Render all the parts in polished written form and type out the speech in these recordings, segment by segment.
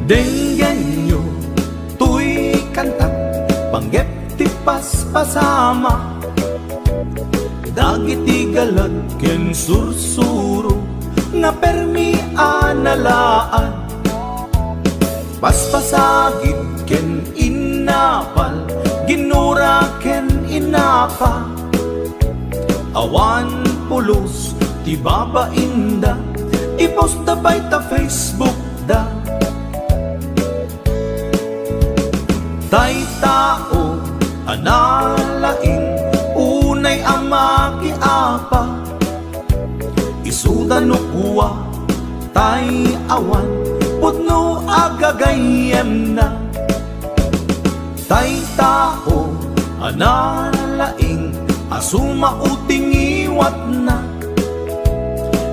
Denggenyo tuy kantak panggep ti paspasama dagiti galat ken sursuro nga permi analaan paspasagit ken inapal ginura ken inapa awan pulos ti babainda iposta bay ta Facebook da tay tao analaing unay ama kiapa isuda no kuwa tay awan putno agagayem na tay tao analaing asuma uting iwat na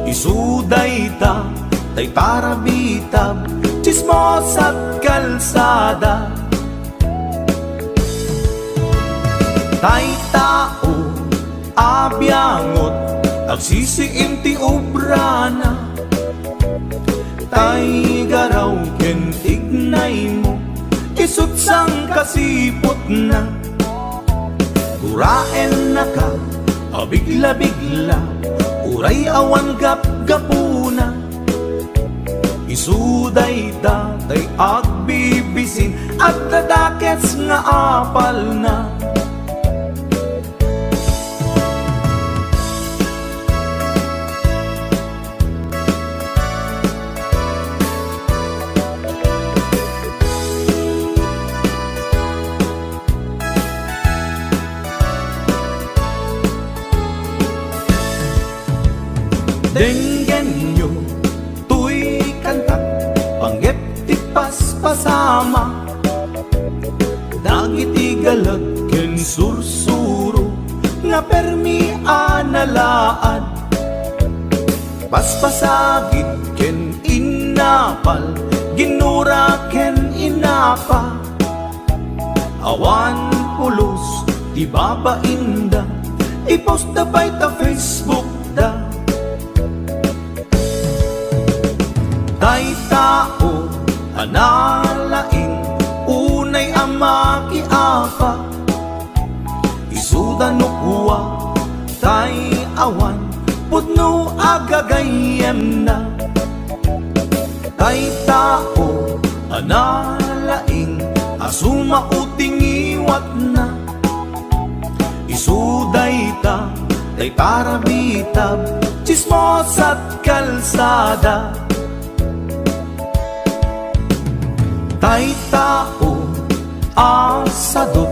isuday ta tay parabitab chismos at kalsada tay tao abyangot agsisiim ti obrana tay garaw ken tignay mo isut sang kasipot na turaen na ka abigla-bigla uray awan gap-gapuna isuday tay agbibisin at dadakets nga apal na Denggenyo tuy kantak panggep ti paspasama dagiti galat ken sursuro nga permi analaan paspasagit ken inapal ginura ken inapa awan pulos ti babainda iposta bay ta Facebook da tay tao analaing unay ama kiapa isuda no kuwa tay awan putno agagayem na tay tao analaing asuma uting iwat na isuday ta tay parabitab chismos at kalsada tay tao asadot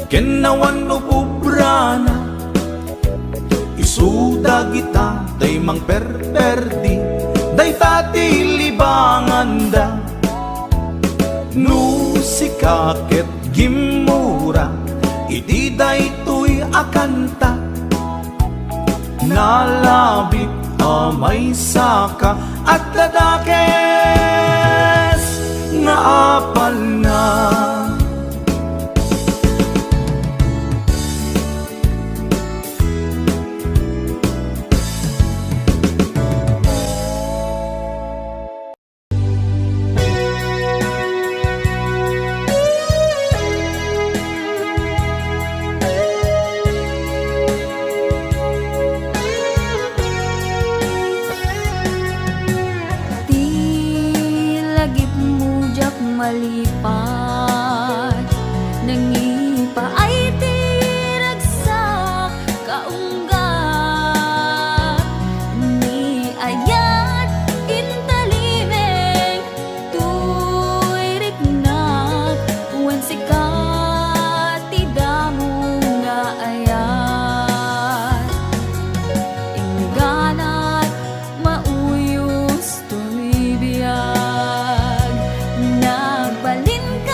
kenawan no bubrana isuda kita tay mang perperdi day tati libanganda no sikaket gimura iti day tuy akanta nalabit amay saka at ladakes nga apal na malipat nangipa ay tiragsak kaunggat ni ayat intalimeng tuy riknat wen sikat tidamo nga ayat ingganat mauyos tuy biyag nagbalin ka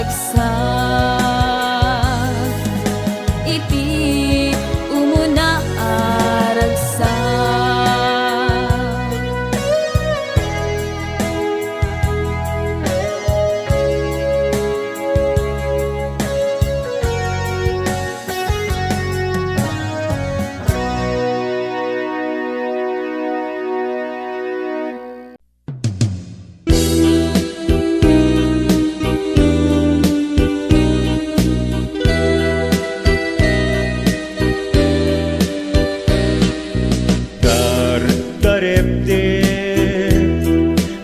agsak, iti umuna aragsak. Dardarepte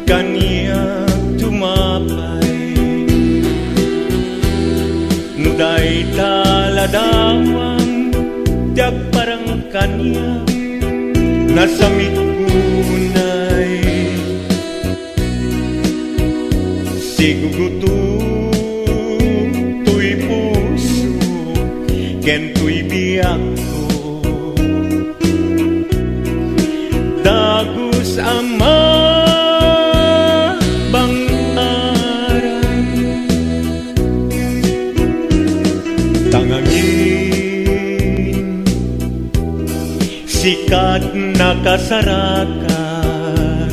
kaniya tumapay, nuday taladawang tiag parang kaniya nasamit kunay, sigugutom tuy puso ken tuy biyak ko. Dagus ama bangaran, tangangin sikat nakasarakan,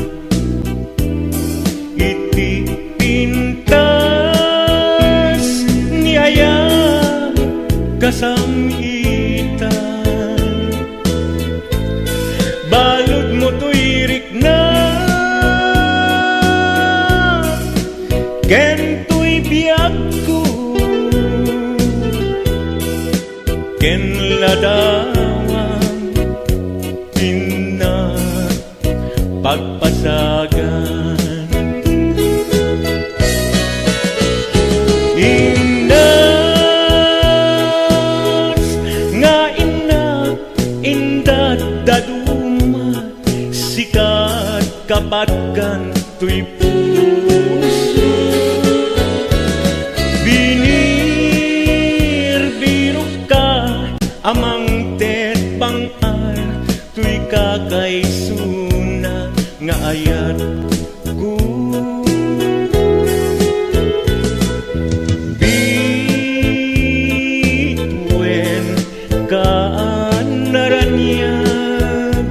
iti pintas niyaya kasamitan. Balod mo to'y rikna, ken to'y biyak ko, ken ladawang pagpasagan. Indas nga ina, indat daduma, sikat kapatkan tuy puso. Binir-biro ka amang tet bangal, tuy kakaysuna nga ayat ko. Bituen kaanaranyag,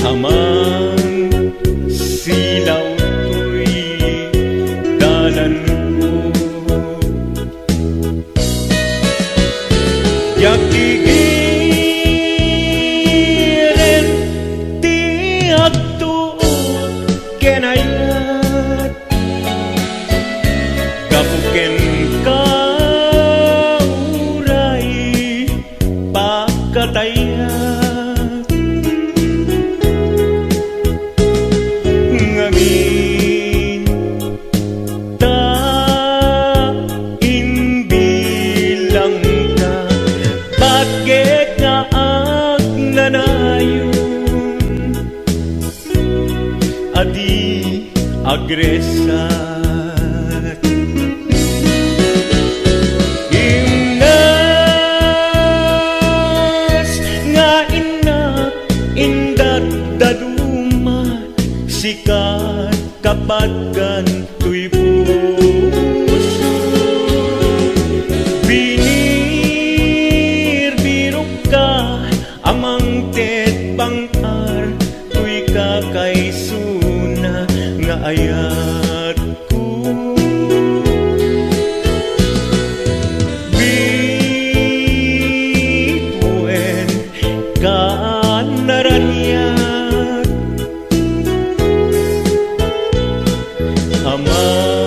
amang silaw to'y dalan ko. Yakigiren ti agtuo kenayat, kapuken ka uray pakatayat. Ngamin ta inbilang ka, bakit nga agnanayon adi agresat. Imnas nga inak indat daduma, sikat kapatkan tuy puso. Binir-biro ka amang tet bangar, tuy kakaysuna nga ayat ko. Bituen kaanaranyag, ama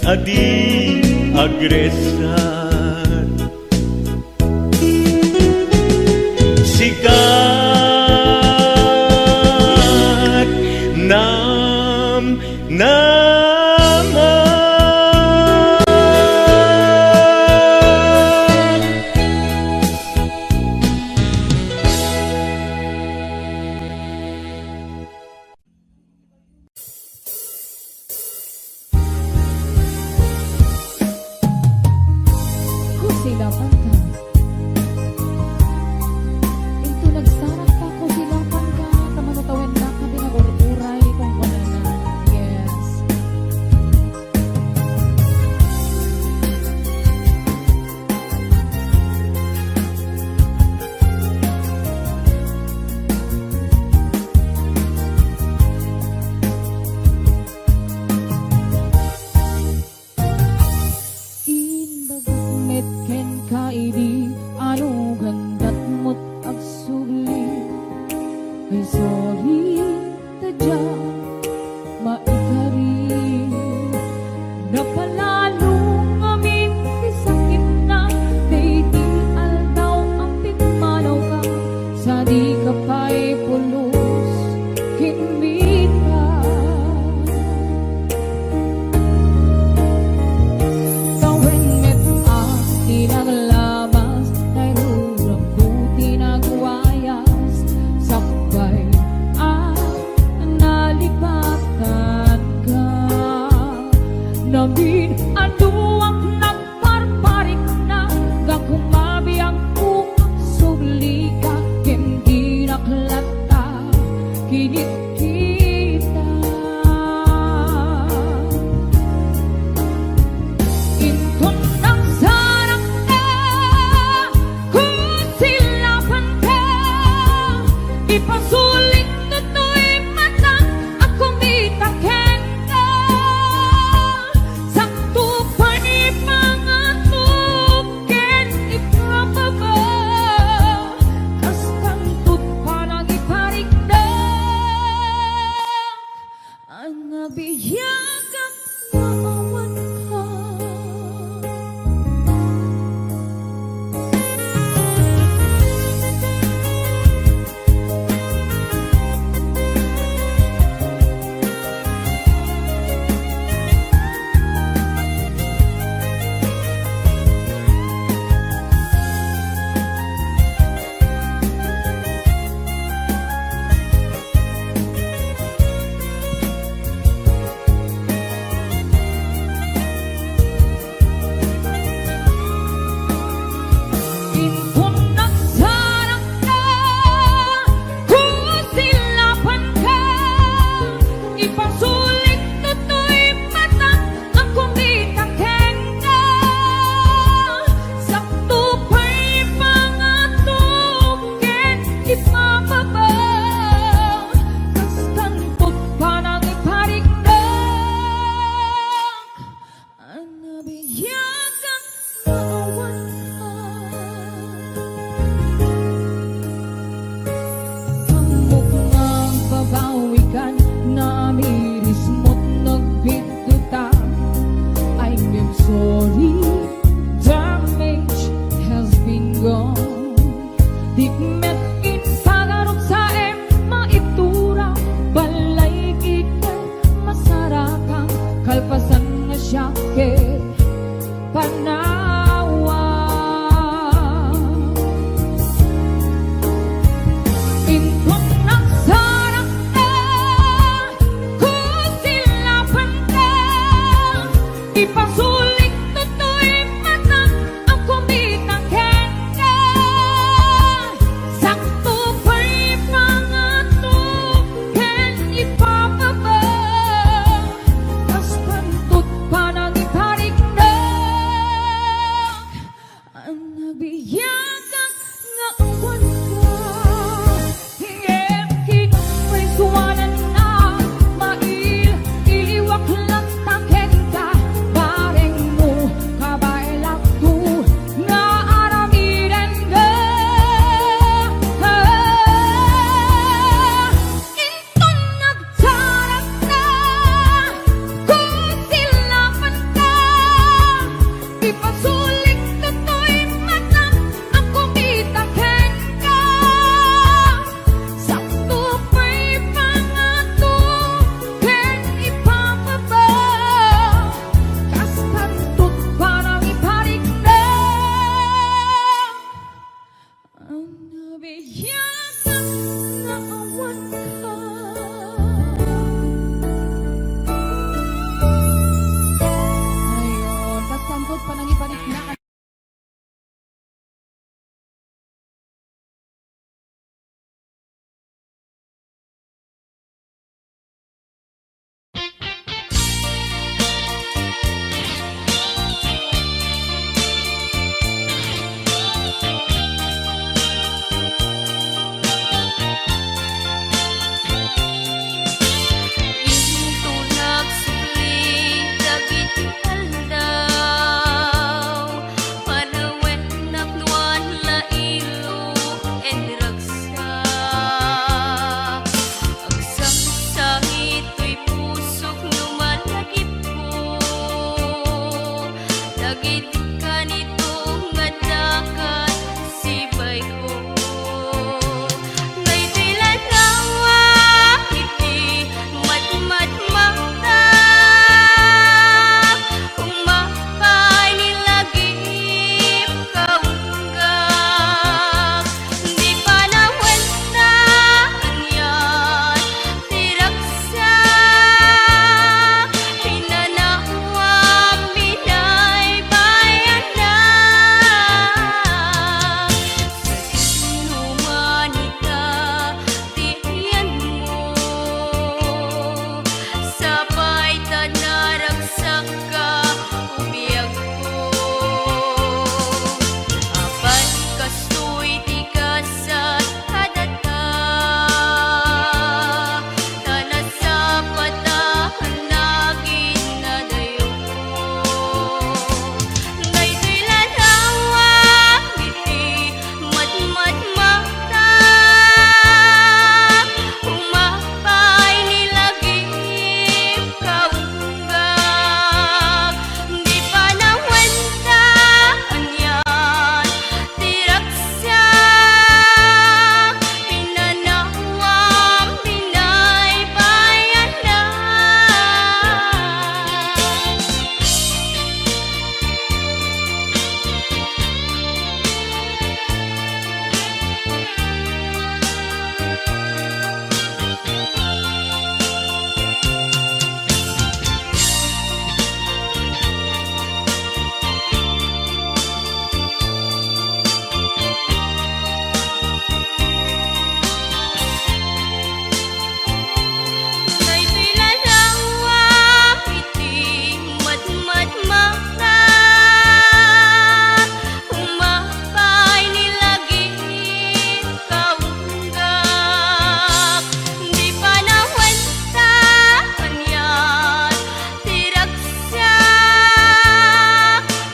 adi agresar sikat Kusilapan ka. Ito nagsarak ka, kusilapan ka. Tamanatawin na ka, binagururay kung wala na. Yes. Inbagmet ken kaidi anu gandat mo't agsuli ay sorry tadya maikari napalalong amin ti sakit na dayti aldaw ang pigmanaw ka sa di ka pa'y pulos kinmita tinaglabas ay rurang ko tinagwayas sakbay at nalipatan ka namin anuang nagparparik na kakumabi ang ukap subli ka kendi naklata kinit kita intun ng sarang ka kusilapan ka ipasulit tutoy matang akong itaken ka sakto pa ni pangatugin ipapaba kastang tut parang iparigdag ang nabiyagang maawan ka. Intun nagsarang ka kusilapan ka ipasulit tutoy matang ang kumitaken ka sakto pa'y pangatugin ipapaba kastang tut parang iparigdag ang nabiyagang maawan ka. Amok ngang babawikan na amiris mo't nagbituta I'm sorry, damage has been gone di met in pagarong sa maitura balay kita masarakang kalpasan nga syakit panawa intun nagsarang ka kusilapan ka ipasulit tutoy matang ang kumitaken ka sakto pa'y pangatugin ipapaba kastang tut parang iparigdag naragsak ka ubiyag ko. Apan kastoy ti kasat kadata, tanasa patahan lagin na dayo. Daytoy ladawa iti matmatmakta, umapay nilagip kaunggak. Di pa nawenta anyan tiraksak, pinanawam pinaybayan na. Daytoy ladawa iti matmatmakta, umapay nilagip kaunggak. Di pa nawenta anyan tiraksak,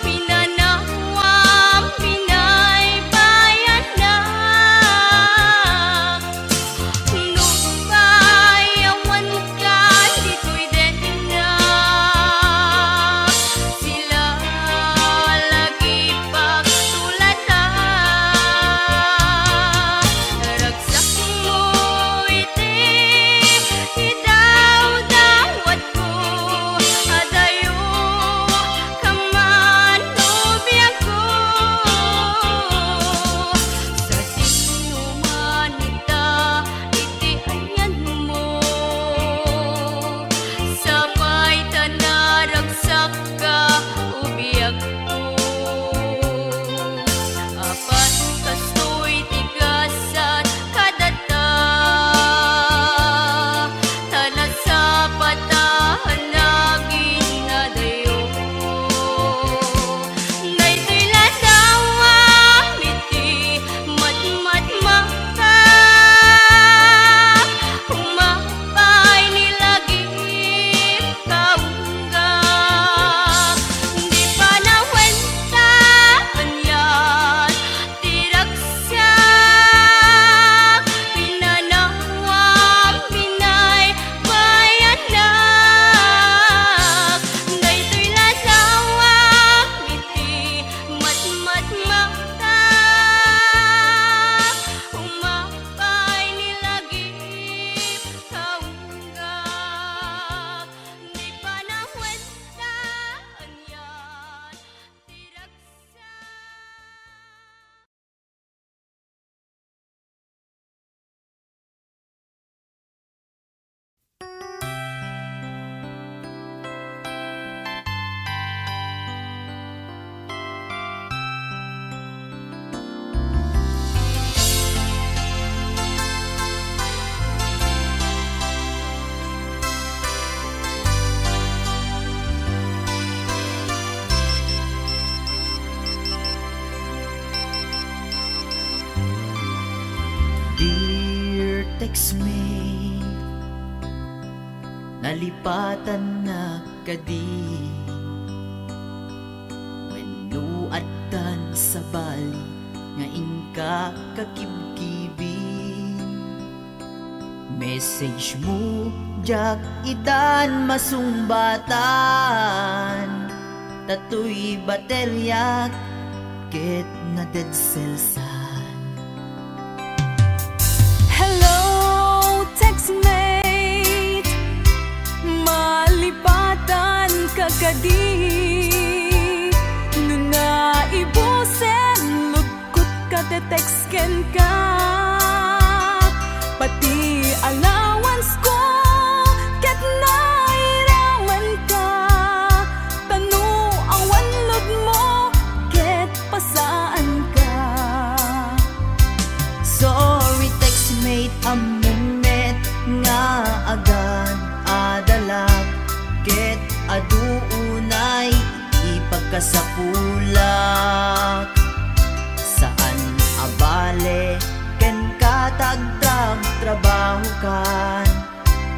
pinanawam pinaybayan na. Nubayawan ka dito'y din na, sila lagi pagtulatan. Naragsak mo iti idawdawat ko, adayo kaman ubiyag ko. Sa sinumanita iti ayan mo, sabay ta naragsak ka ubiyag ko. Apan kastoy ti kasat kadata, tanasa patahan lagin na dayo. Daytoy ladawa iti matmatmakta, umapay nilagip kaunggak. Di pa nawenta anyan tiraksak, pinanawam pinaybayan na. Daytoy ladawa iti matmatmakta, umapay nilagip kaunggak. Di pa nawenta anyan tiraksak. Dear textmate, nalipatan na kadi, wenno addan sa bali nga inka kakibkibi. Message mo jak idan masumbatan, tatoy baterya ket na dead cells. Hello, textmate, malipatan kagadi. Nuna ibusen, lugkot ka te-textken ka. Pati allowance ko, ket nairaman ka. Tanu awan lod mo, ket pasaan ka. Sorry textmate, among net nga agan adalak ket adu kasapulak. Saan abale ken katagdag trabaho kan,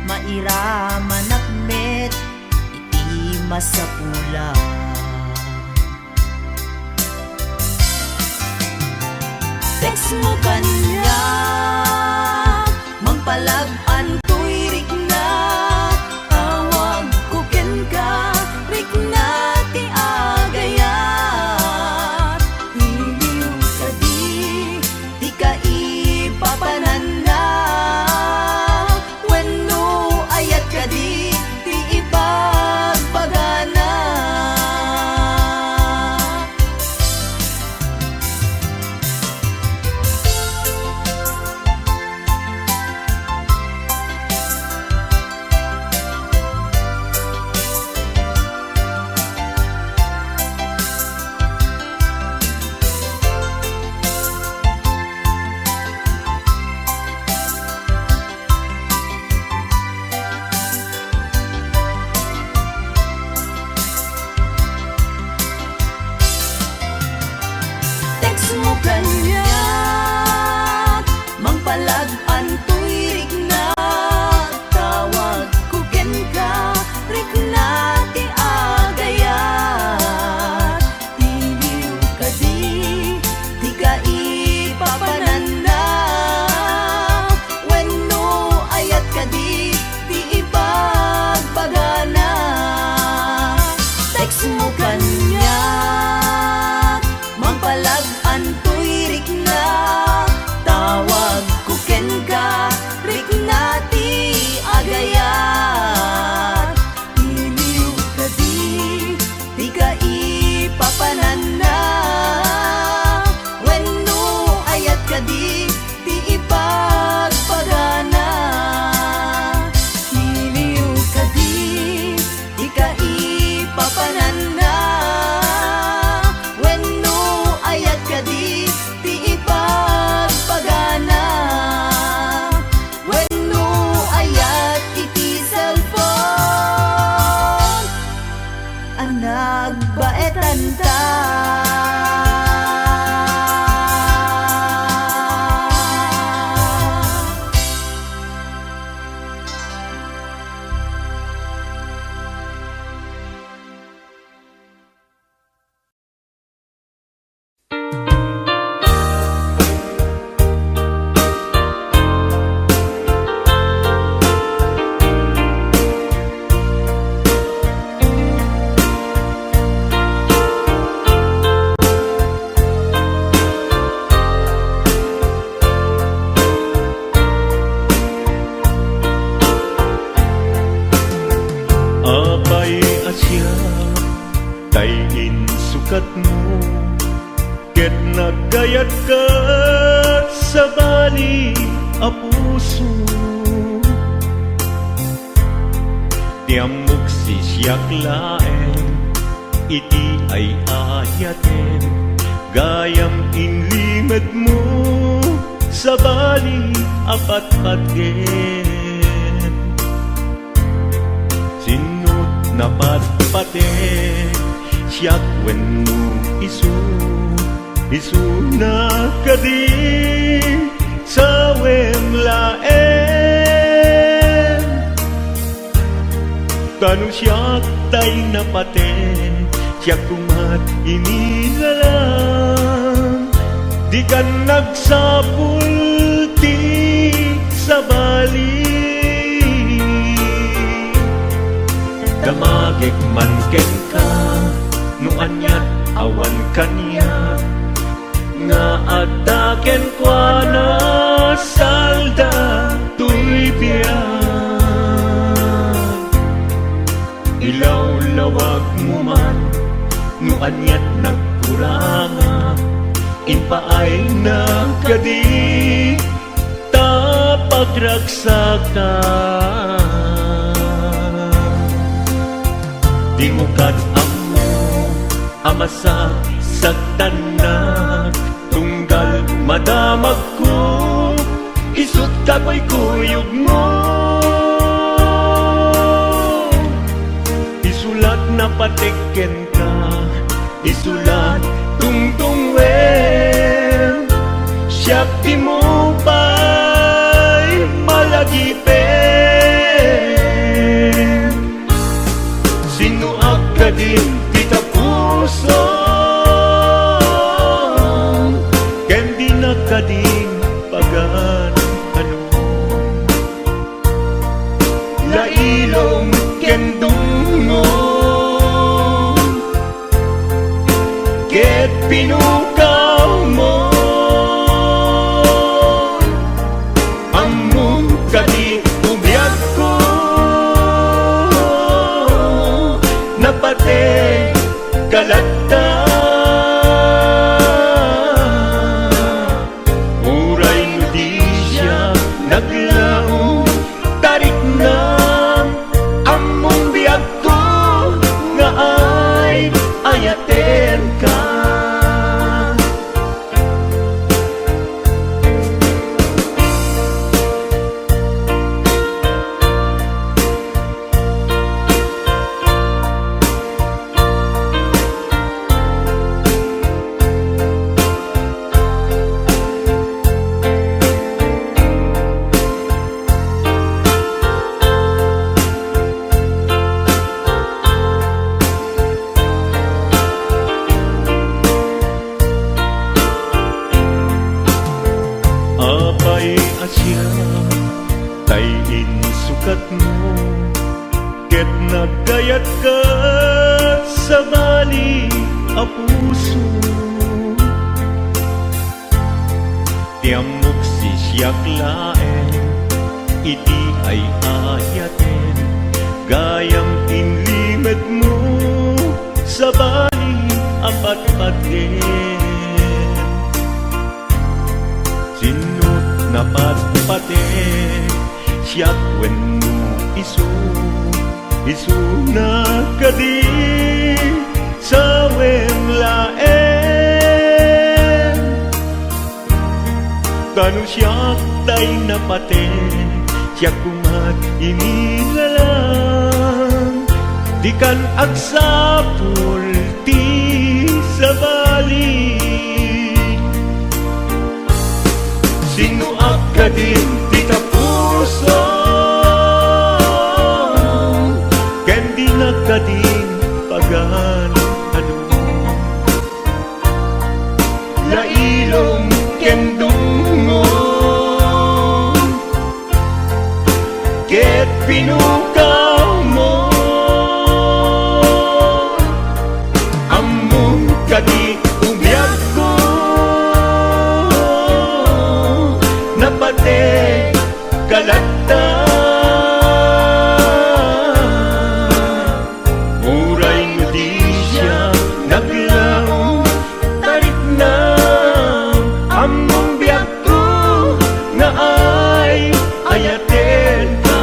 mairaman akmet iti masapulak. Text mo kanya, mangpalag-an to'y rigna. Tawag ko ken ka, rigna ti agayat. Iliw ka di ka ipapananda. Wenno ayat ka di ipagbagana. Text mo kanya, mangpalag-an to'y rigna. Tawag ko ken ka, rigna ti agayat. Iliw ka di ka ipapananda. Wenno ayat ka di ipagbagana. Text mo kanya, mangpalag-an to'y rigna. Tawag ko ken ka, rigna ti agayat. Iliw ka di ka ipapananda. Wenno ayat ka di ipagbagana. Iliw ka di ka ipapananda. Wenno ayat ka di ipagbagana. Wenno ayat iti cellphone, anag baetan ta. Apay asya, tayin sukat mo, ket nagayat ka sa bali a puso. Tiamok si siyak laeng, iti ay ayaten, gayam inlimad mo sa bali apat-patgen. Sinut na patpate, siyak wenno isu na kadi sa wemlaen. Kanu siyak tay napate, siyak kumat inilalang, di ka nagsapul ti sa bali. Damagik man ken ka, no anyat awan kanya, nga ataken kwa na salda tuy biyag. Ilaw-lawag mo man, no anyat nagkuranga, inpaay na kadi tapagragsakan. Di mo amo amasa sa tanak, tunggal madamag ko, isut kako'y kuyog mo. Isulat na patikken ka, isulat tungtung wen siyak di mo pa'y malagipen sinuak ka din kita puso ken di na ka din pagan ano lailong ken dungon ket pinukaw mo among kadi ubiyag ko napate kalata uray no di siya naglaong tarik na among biyag ko nga ay ayaten ka apay asya tayin sukat mo ket nagayat ka sa bali a puso tiamok si siyak laen iti ay ayaten gayang inlimed mo sa bali apat paten sinut napatpate siyak wen mo isu na kadi sa wen laen kanu siyak tay napaten siyak kumat inilalang di kan agsapul ti sa bali sinuak ka din kita puso ken di na ka din pagan ano lailong ken dungon ket pinukaw mo among kadi ubiyag ko napate kalata uray no di siya naglaong tarik na among biyag ko nga ay ayaten ka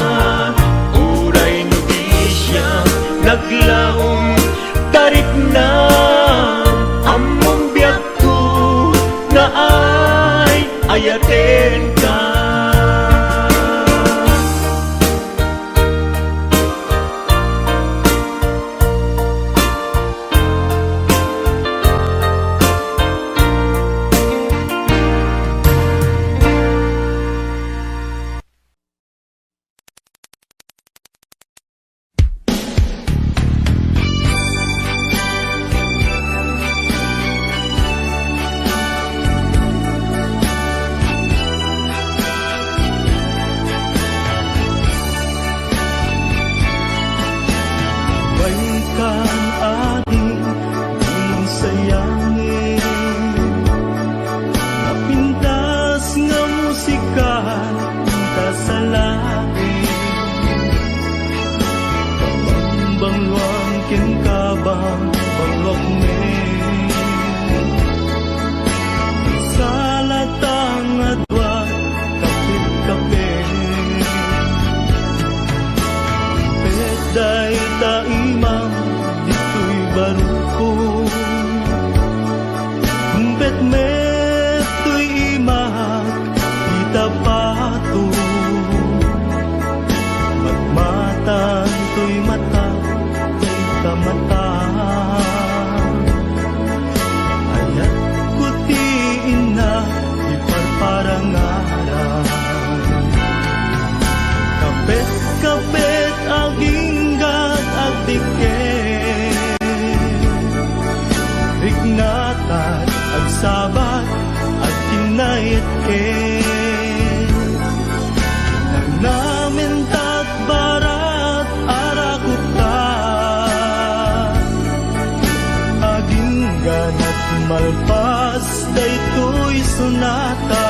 malpas daytoy sonata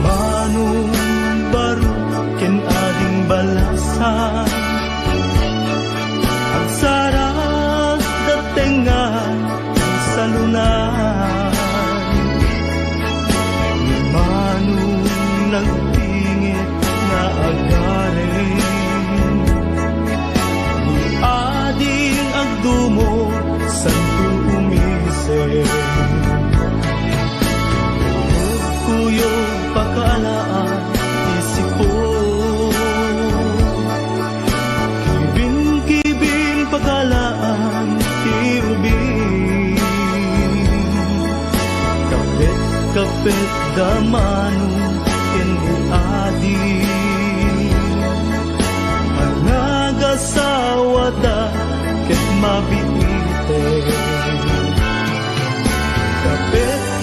manong baro ken ading balasan ang sarap datengan sa lunan manong nagtingit na agarin ading agdumo santo umise kuyog pakalaan isipo kibing pakalaan tiubing kapit damanong adi anagasawa ket mabite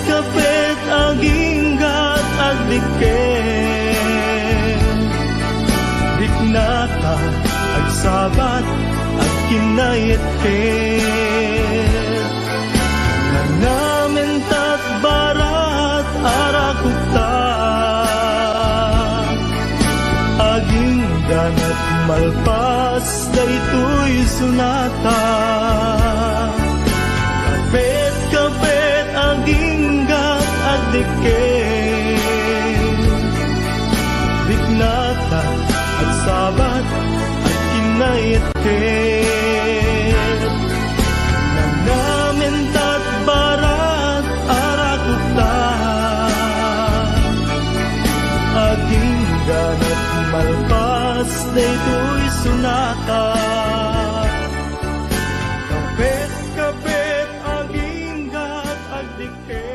kapit aginggat agdiken diknata agsabat agkinayetket nangamentat barat arakuta aging ganat malpas daytoy sonata kapit aginggat agdiken diknata agsabat agkinayetket nangamentat barat arakuta aging ganat malpas daytoy sonata kapit aginggat agdiken.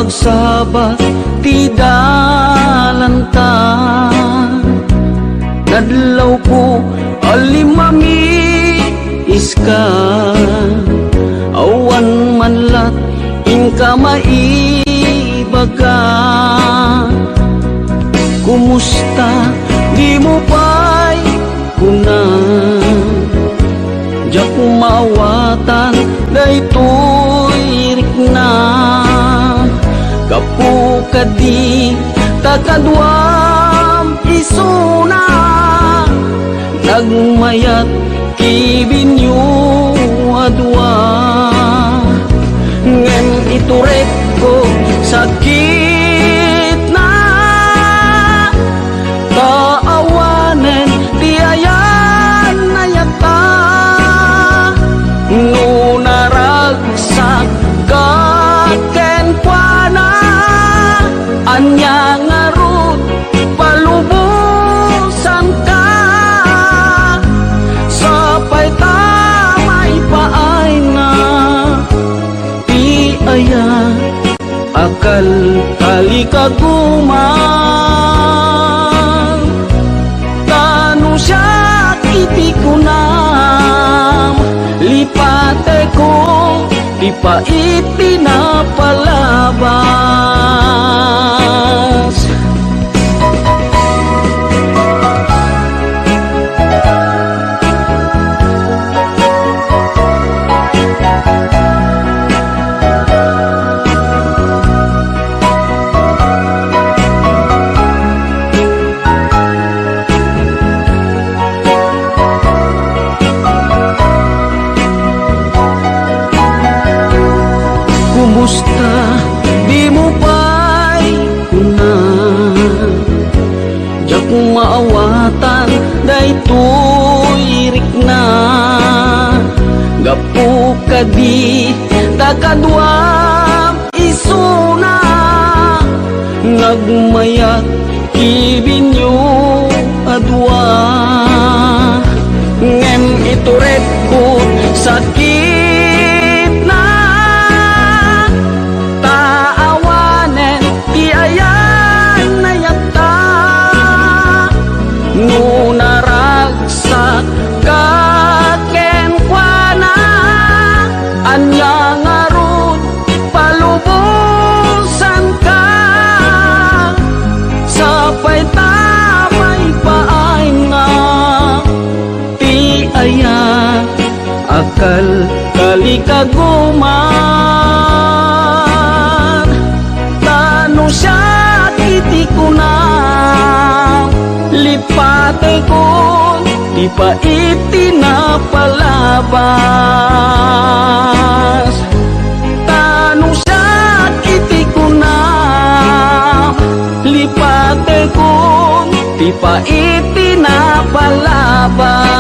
Sabat ti dalanta nadlaw ko alimami iska awan manlat ingka maibaga kumusta di mo pa'y kuna jak mawatan daytoy rikna kapu kadi takadwam isuna nagmayat kibinyo adwa ngem iturek ko sakit na kaawanen tiayan nayata nunaragsak kaken kuana anya ngarut palubusan ka sapay tamay paay na ti aya akal kali kaguman tanu siya iti kunam lipate ko di pa ipinapalabas kumusta di mo pa'y kuna jak maawatan daytoy rikna gapu kadi takadwam isuna nagmayat ibinyo kadua ngem ituret ko sakit na taawanen ti ayan na yata ngunaragsak kaken kuana anya ngarut palubusan ka sapay tamay paay nga ti aya akal kalikaguman tano siya iti kuna lipate ko di pa iti napalabas tano siya iti kuna lipate ko di pa iti napalabas.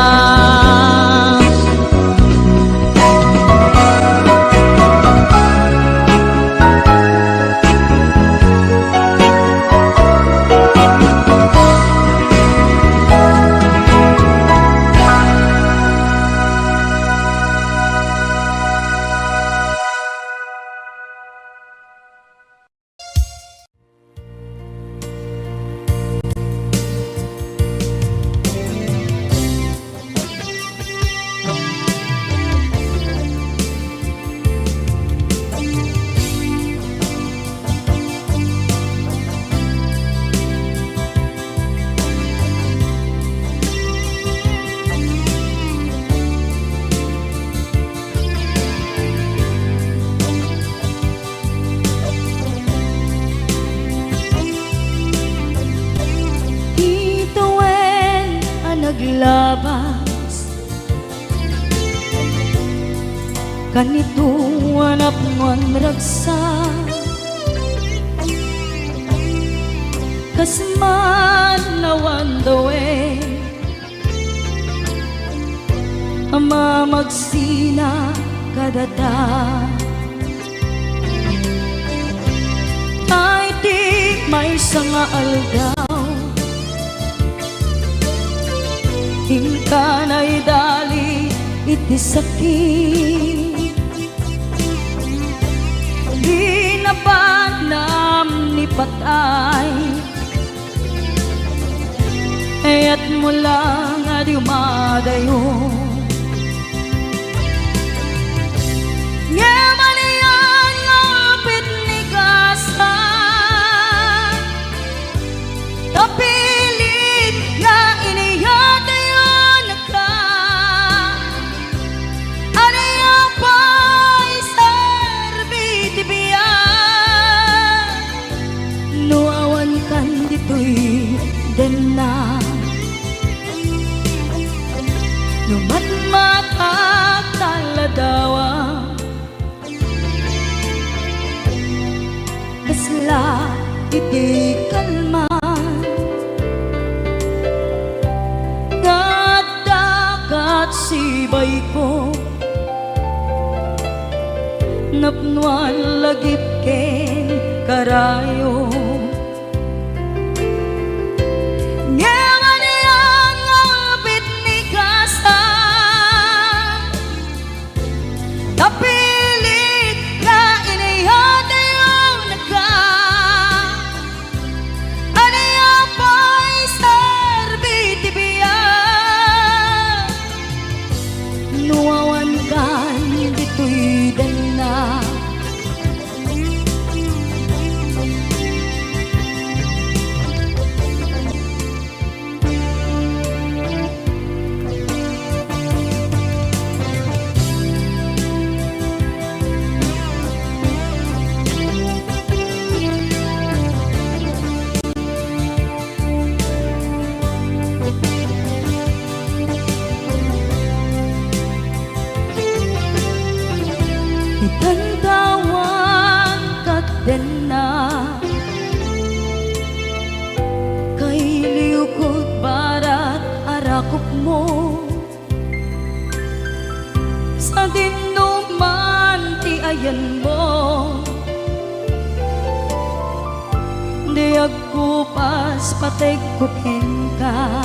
Naglabas kanito anak mon ragsa kasman nawan dawe ama magsina kadata ay di may sanga aldaw Inkanay dali iti sakit di nabanam ni patay ayat mo lang adi umadayo Nyamanian ngapit ni kasa tapilit na iniyate den na numan makakaladawa kasla iti kalman dagat sibay ko napnuan lagip ken karayo tapilit na iniyate yung nagka aniya pa'y sarbitibiya nuwawan kan dito'y dana itantawan katen na kay liukod barat arakop mo sa dinuman ti ayan mo di agkupas patek kupen ka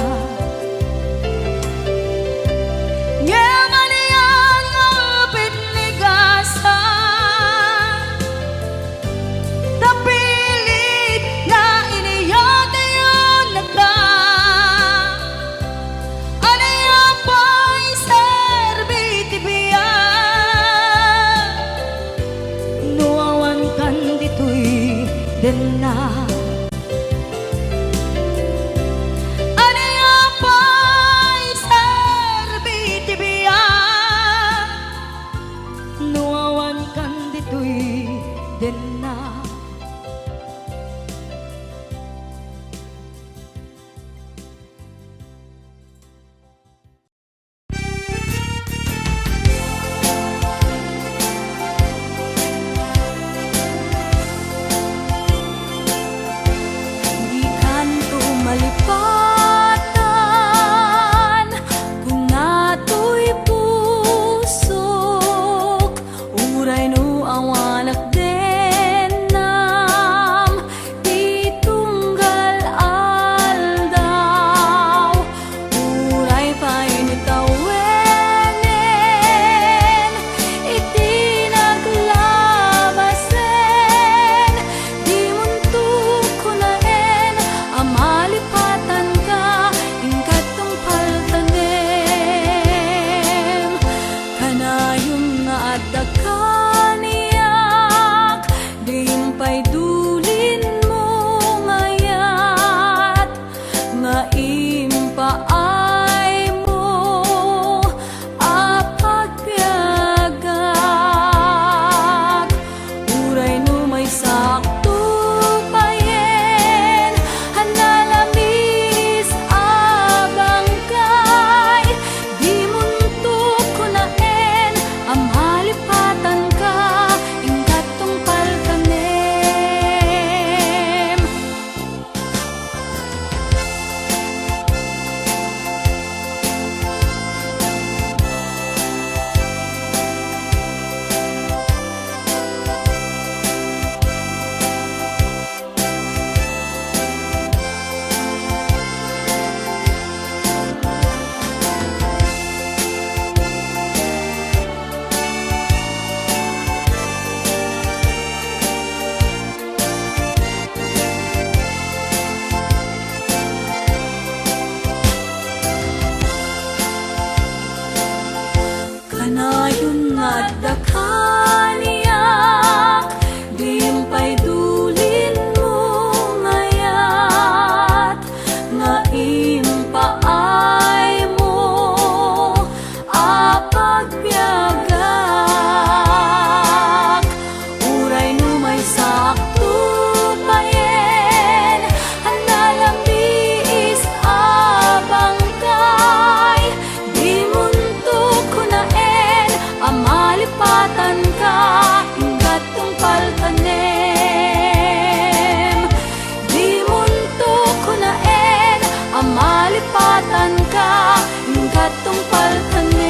katong paltanem.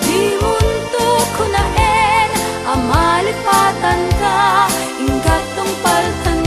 Di munto ko naen, amalipatan ka, ing katong paltanem.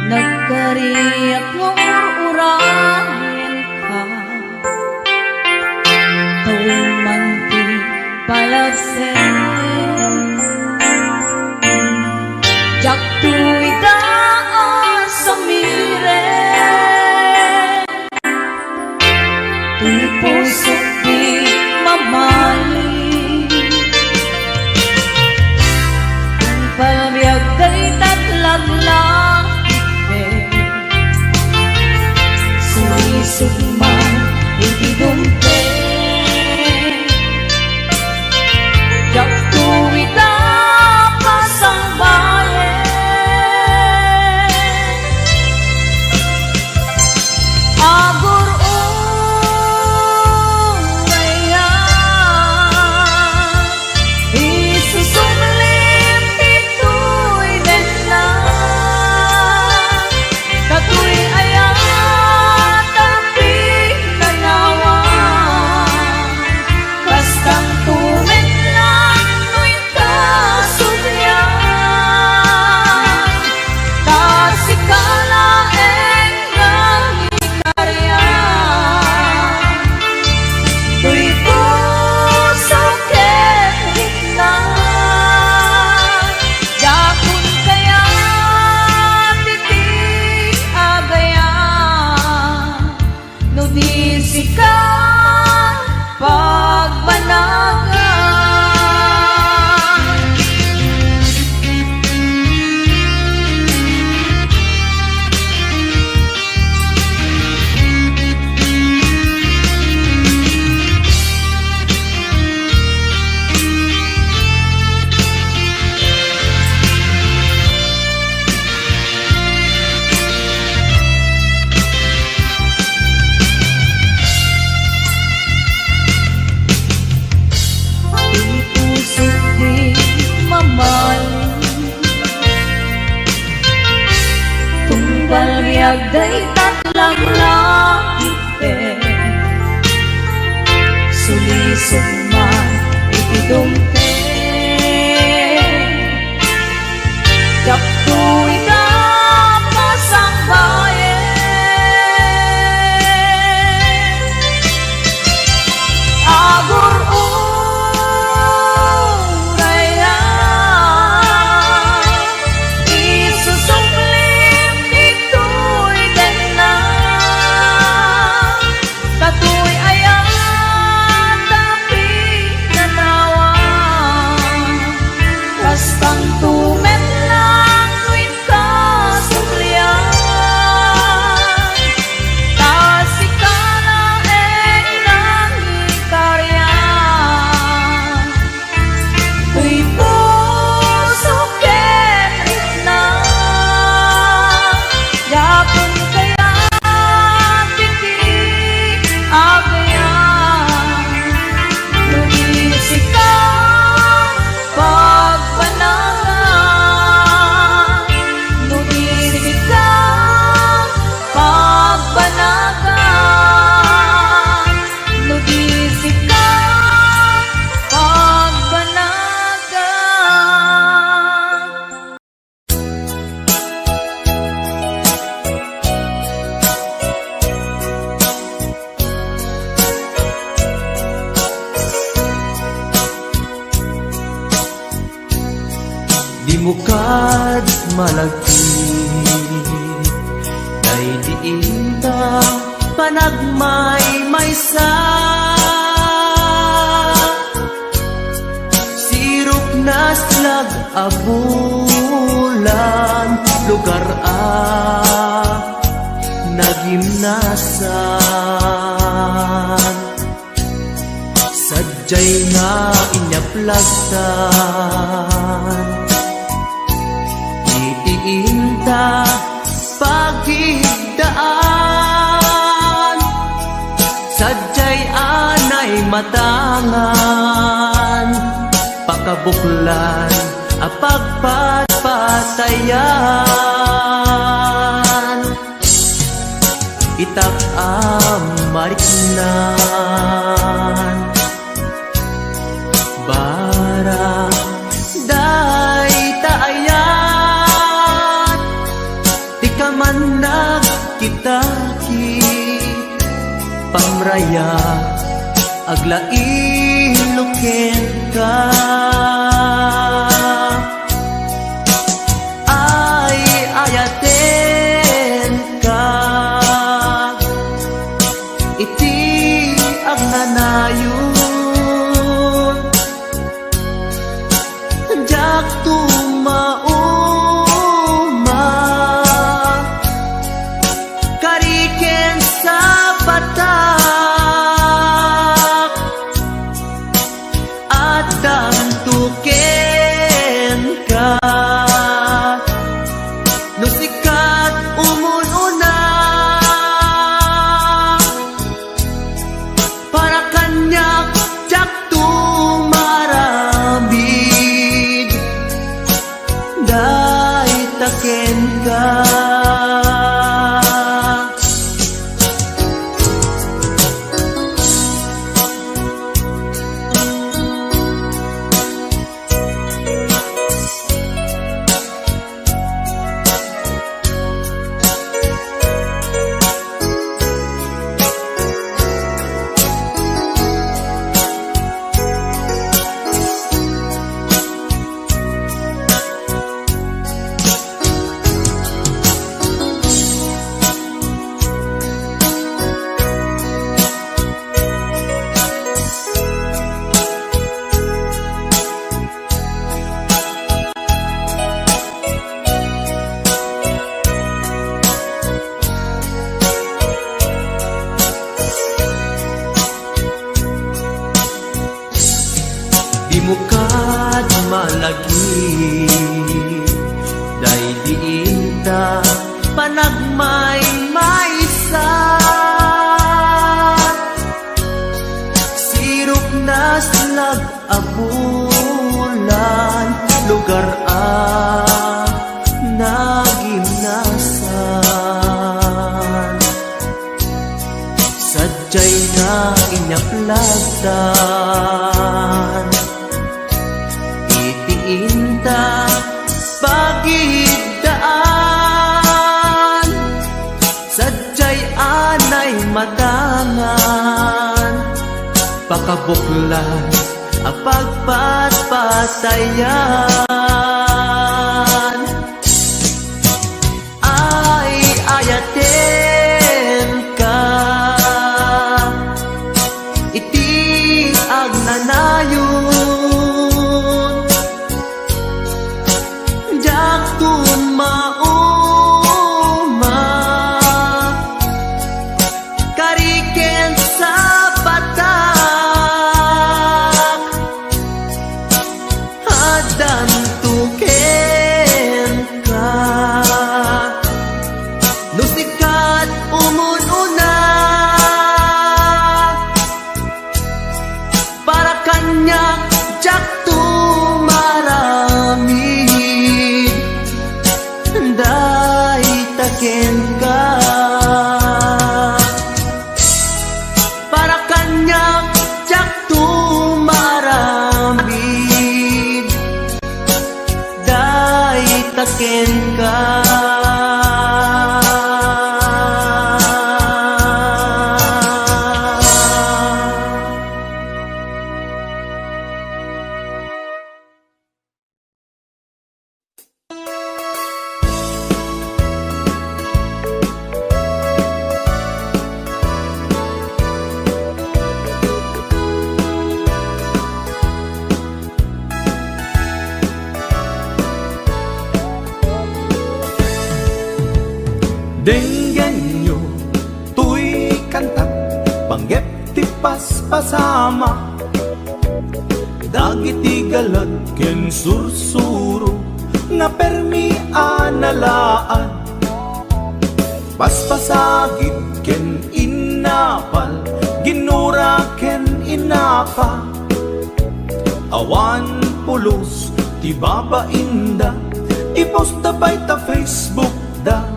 Nagkariyak ng urahin ka, tawing manti palagsen. Jak tuwi daan sa miren, tuy pusok di mamali. Palbiag day tatlaglang sulisugman itidumpe. Jak tuwida pasang bayan, agur urayan, isusumlim ito'y denla, katu'y ayan day tatlang langit, sulisog man itidumpe. Jak tuwi ka pasang bayan, agur urayan, isusumlim ito'y denla, katu'y ayan tapi nanawan, kastang tumen lang tuwid ka sumlian, tasikana nang ikaryan, tuy puso kenit na, yapon kaya titi agayan, lumisik ka pagbanagan, lumisik ka pagbanagan, lumisik ka pagbanagan. Di mo kad malagti, kay diin ta panagmay-maysa. Sirop naslag abulan lugar nagimnasan sadyay nga inyaplagtan itiinta pagigdaan sadyay anay matangan pakabuklan a pagpatpatayan itak amariknan bara day taayat di ka man nagkitaki pamraya aglailuken ka ay ayaten ka iti agnanayon jak tumauma kariken sa batak at dantuken ka no sikat umununa para kanyak jak tumarambid day taken ka di mukad malagi day diinta panagmay maysa sirok naslag abulan lugar nagimnasan sadyay na inyaplagtan itiinta pagigdaan sadyay anay matangan pakabuklan a pagpatpatayan ay ayaten ka iti agnanayon jak tumauma kariken sa batak hadan tuken ka no sikat umununa para kanyak jak tumaramid day taken ka para kanyak jak tumaramid day taken ka Denggenyo tuy kantak panggep ti paspasama dagiti galat ken sursuro nga permi analaan paspasagid ken inapal ginura ken inapa awan pulos ti babainda ipost da bay ta Facebook da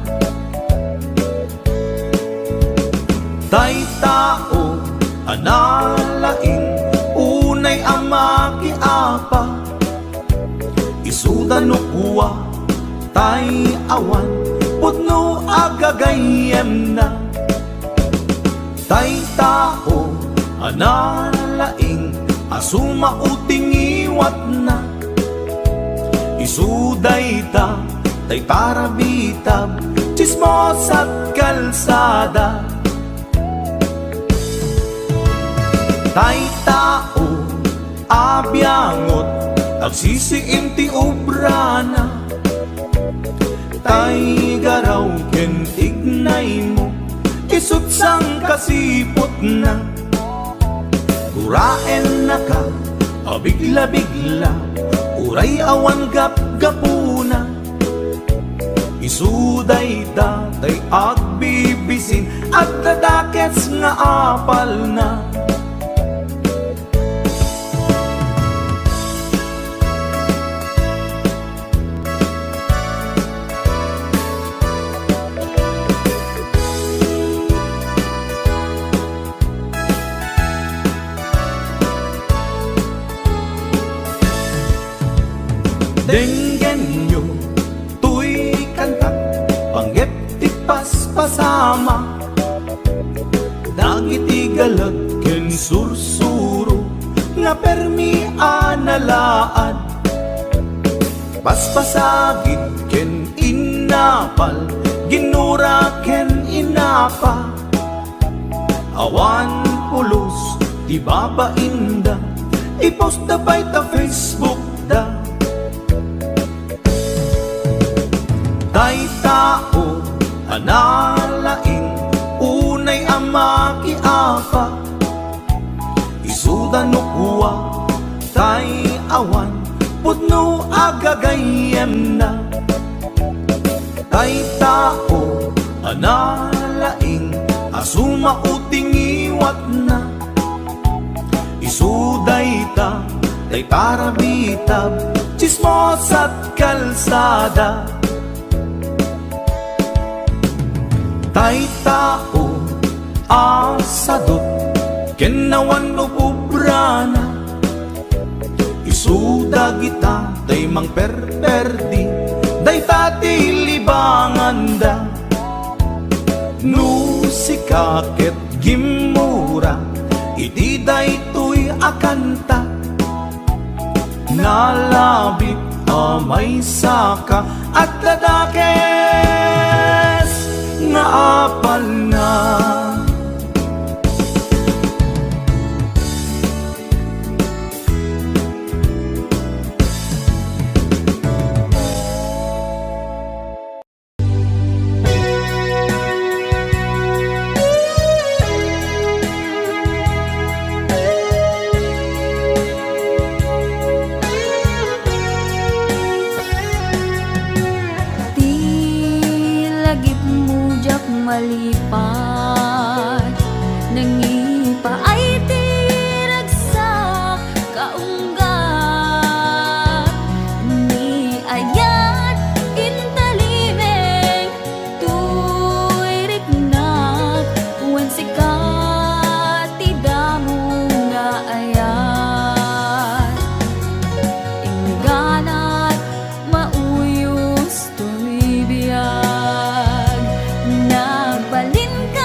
tay tao analaing unay ama kiapa isuda no kuwa tay awan putno agagayem na tay tao analaing asuma uting iwat na isuday ta tay parabitab chismos at kalsada tay tao abyangot agsisiim ti obrana tay garaw ken tignay mo isut sang kasipot na guraen na ka abigla-bigla uray awan gap-gapuna isuday tay agbibisin at dadakets nga apal na Denggenyo tuy kantak panggep ti paspasama dagiti galat ken sursuro nga permi analaan paspasagid ken inapal ginura ken inapa awan pulos ti babainda ipost da bay ta Facebook da tay tao analaing unay ama kiapa isuda no kuwa tay awan putno agagayem na tay tao analaing asuma uting iwat na isuday ta tay parabitab chismos at kalsada tay tao asadot kenawan no bubrana isuda kita tay mang perperdi day tati libanganda no sikaket gimura iti day tuy akanta nalabit amay saka at ladakes nga apal na malipat nangipa ay tiragsak kaunggat ni ayat intalimeng tuy riknat wen sikat tidamo nga ayat ingganat mauyos tuy biyag nagbalin ka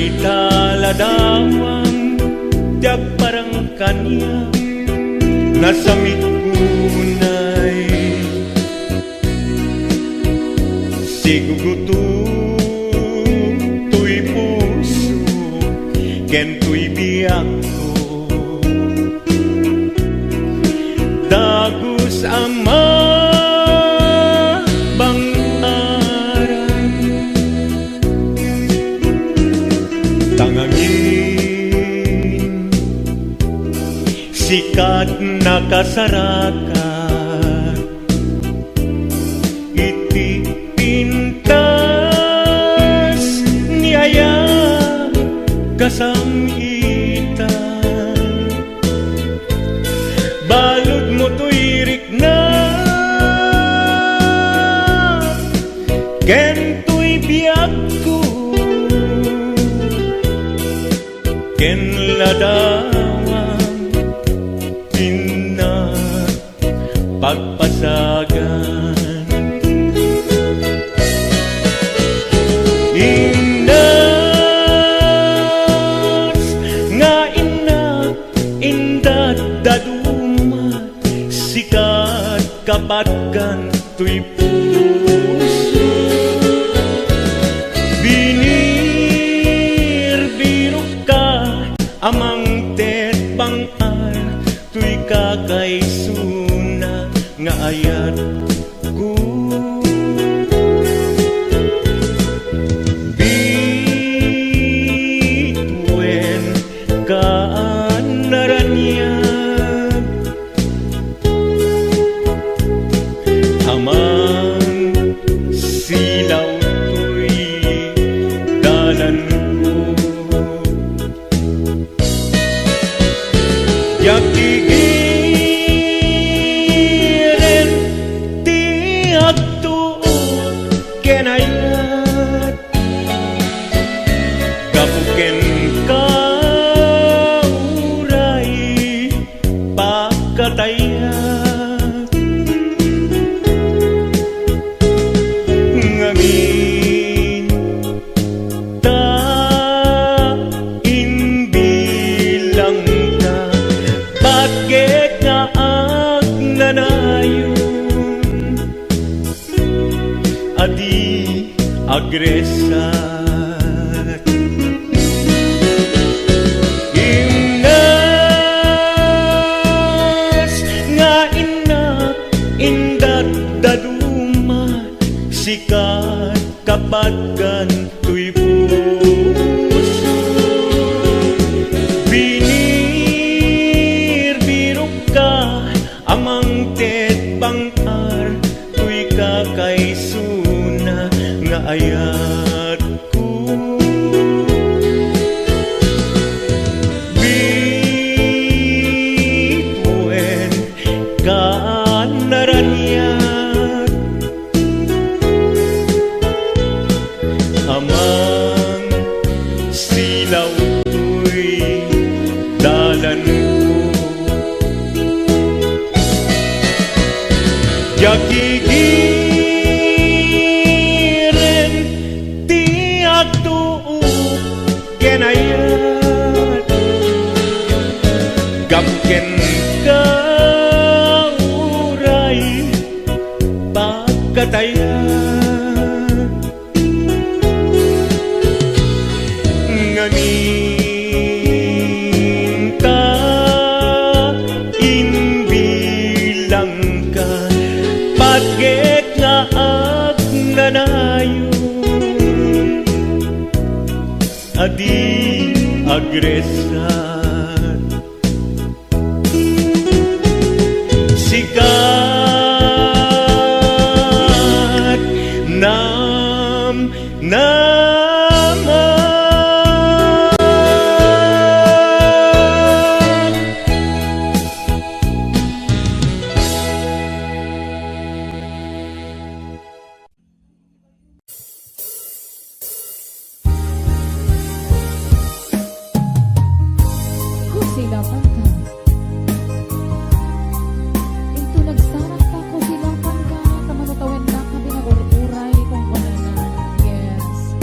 Kay taladawang tiag parang kanya nasamit kunay sigugutom tuy puso ken tuy biyak ko dagus ama bang aran tangangin sikat na kasarakan iti pintas niyaya kasamitan balod mo tuirik na ken tuy biyak ko ken ladawang tina pagpasagan indas nga ina indat daduma sikat kapatkan tuy puso binir biru ka amang tet bangal tuy kakaisuna nga ayat ko bituen kaanaranyag amang silaw tuy dalan ko yakigiren ti agtuo kenayat kapuken ka uray pakatayat ngamin ta inbilang ka bakit nga agnanayon adi agresat imnas nga inak indat daduma sikat kapatkan tuy puso binir birok ka amang tet bangar tuy kakaisuna nga ayat ko bituen kaanaranyat amang silaw tuy dalan ko yakigiren ti agtuo kenayat gapken ka uray pagkatayat ngamin ta inbilang ka bakit nga agnanayon adi agresat sikat nam Silapan ka. Ito nagsarak pa ko silapan ka. Tamanutawin na ka binagururay kung wala na. Yes.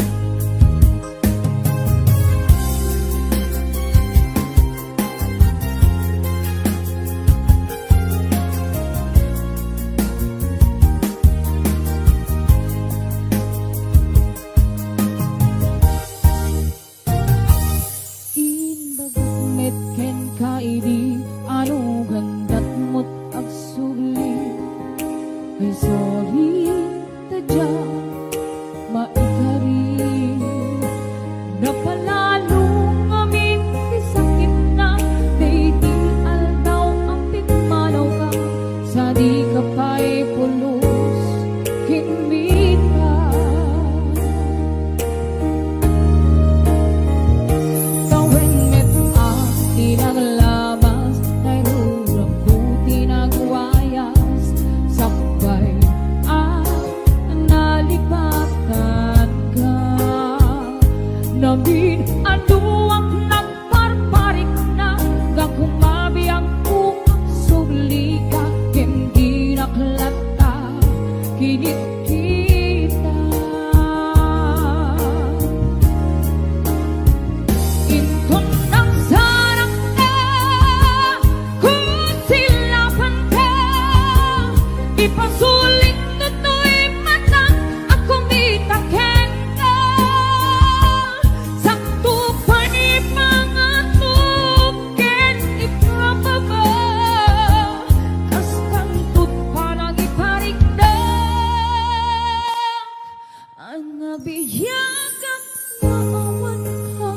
nabiyag at naawan ka.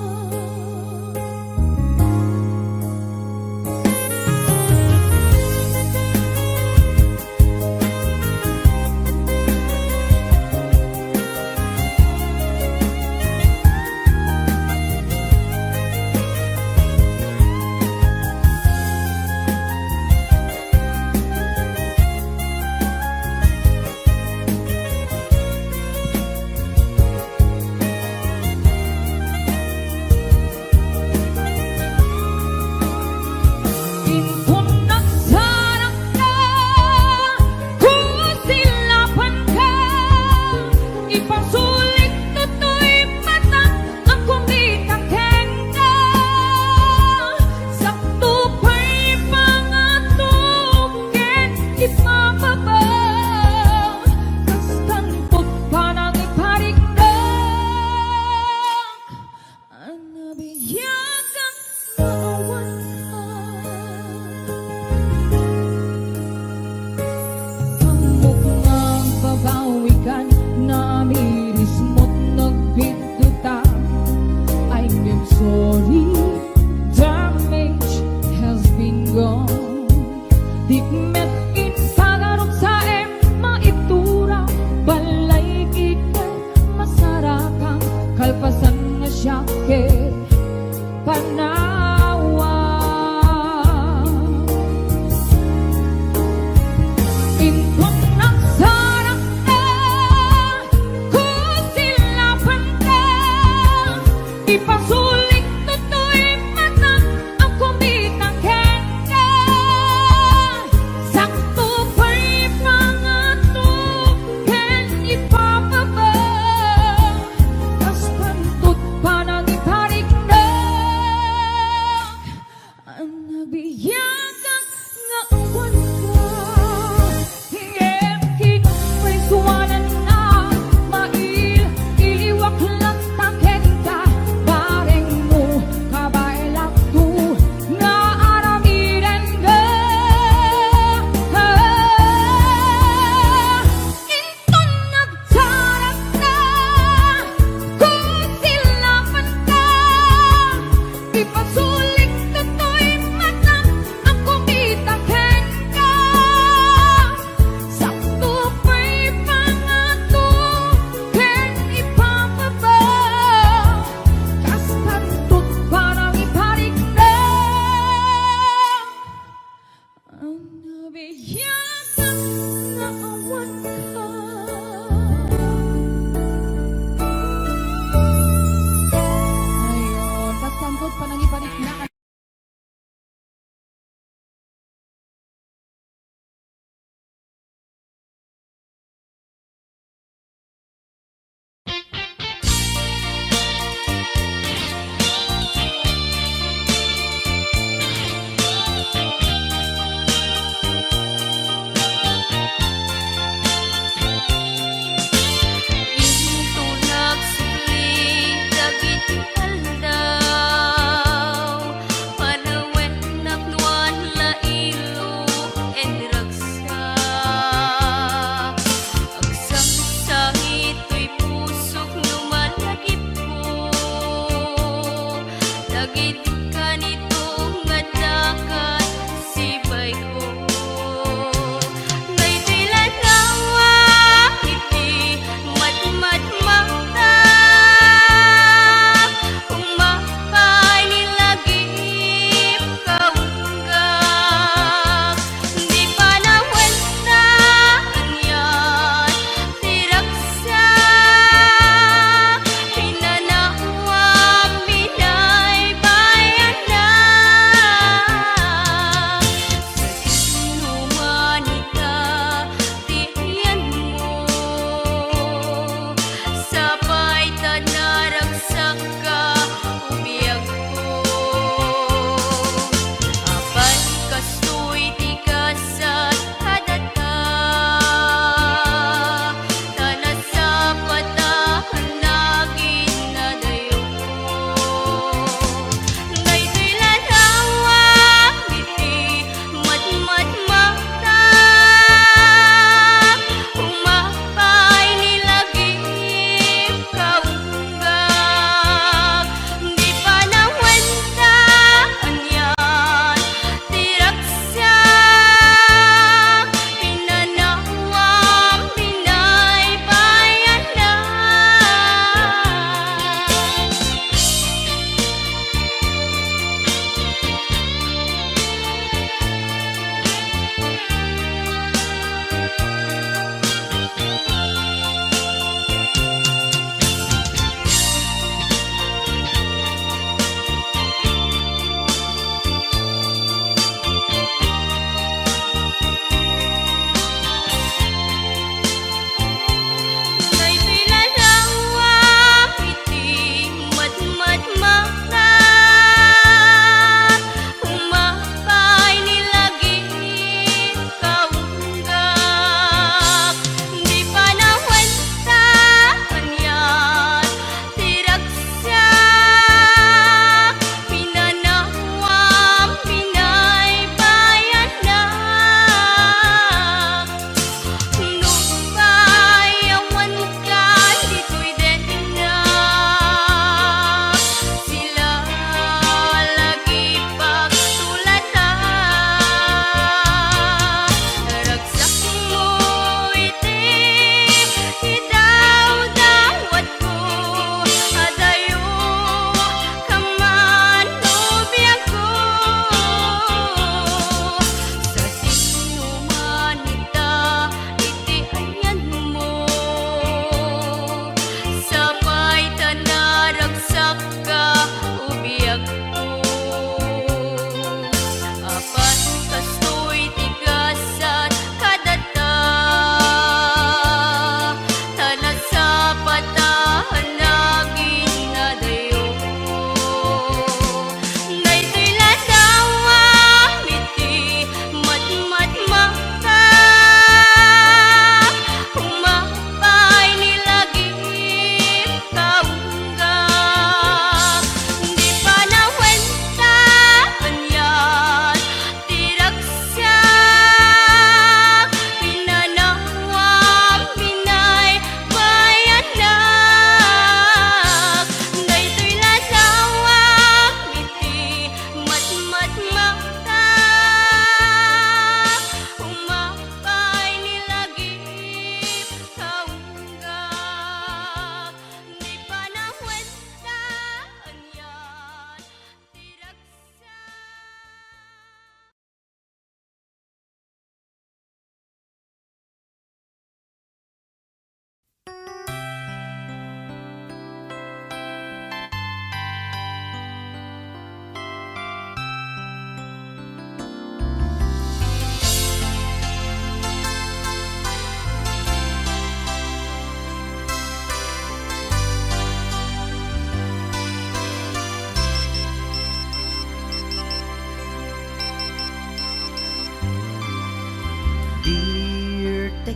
Kung nagsarap ka, kusilapan ka, ipasulit tutoy mata ang kumitakeng ka. Sakto pa'y pangatukin, ipapabaw, kastantot pa ng iparigdag. Ang nabiyag at naawan ka. Amok ng babawikan na miris mo't nagbiduta. I'm sorry, damage has been gone. Di met ipagarob sa maitura, balay kita masarakang kalpasan nga syakit panawa. Kung nagsarap ka, kusilapan ka, ipasulit tutoy mata ang kumitakeng ka. Sakto pa'y pangatukin, ipapabaw, kaspantot pa ng iparigdag.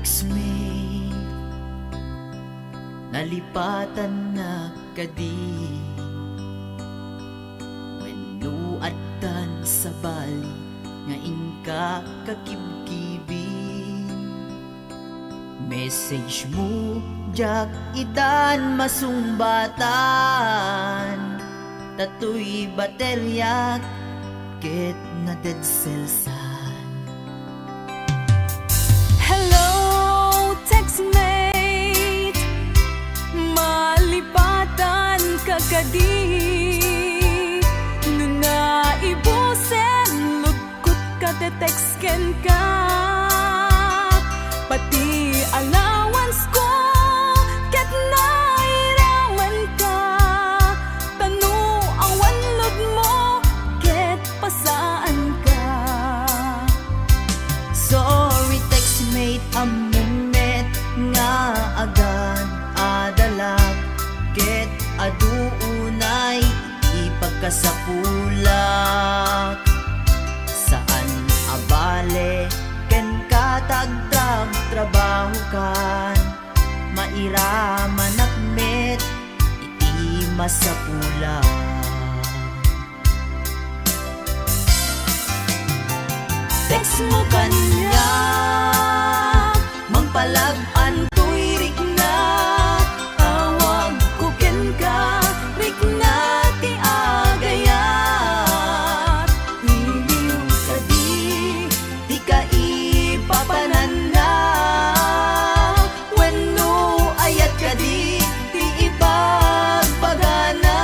textmate, nalipatan na kadi. Wenno addan sa bali nga inka kakibkibi. Message mo jak idan masumbatan, tatoy baterya ket na dead cellsan. Hello, textmate, malipatan ka kadi. Nuna ibusen, lugkot ka te-textken ka. Pati allowance ko, ket nairaman ka. Tanu awan lod mo, ket pasaan ka. Sorry textmate, among net nga agad adalag, ket aduunay ipagkasapulak. Saan abale ken katagdag trabaho kan, mairaman akmet iti masapulak. Text mo kanya, mangpalag-an to'y rik na. Tawag ko ken ka, rik na ti agayat. Iliw ka di ka ipapanan na. Wenno ayat ka di ipagpagana.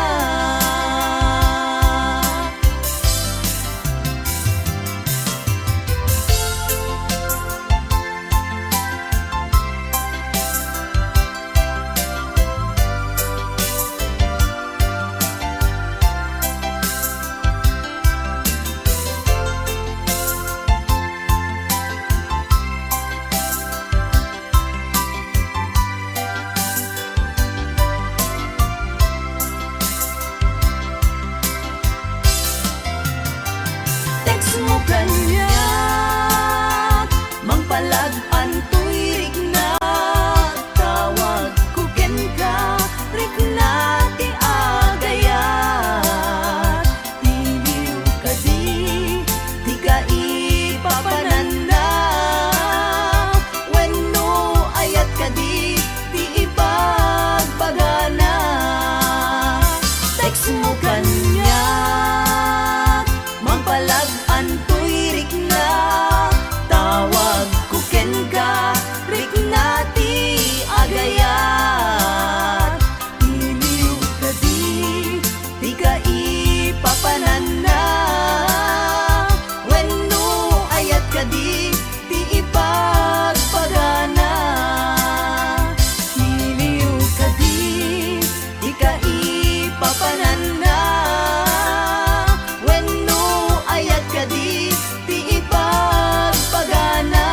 Text mo kanya, mangpalag-an to'y rik na. Tawag ko ken ka, rik na ti agayat. Iliw ka di ka ipapanan na. Wenno ayat ka di ipagpagana. Text mo kanya, mangpalag-an to'y rik na. Tawag ko ken ka, rik na ti agayat. Iliw ka di ka ipapanan na. Wenno ayat ka di ipagpagana. Iliw ka di ka ipapanan na. Wenno ayat ka di ipagpagana.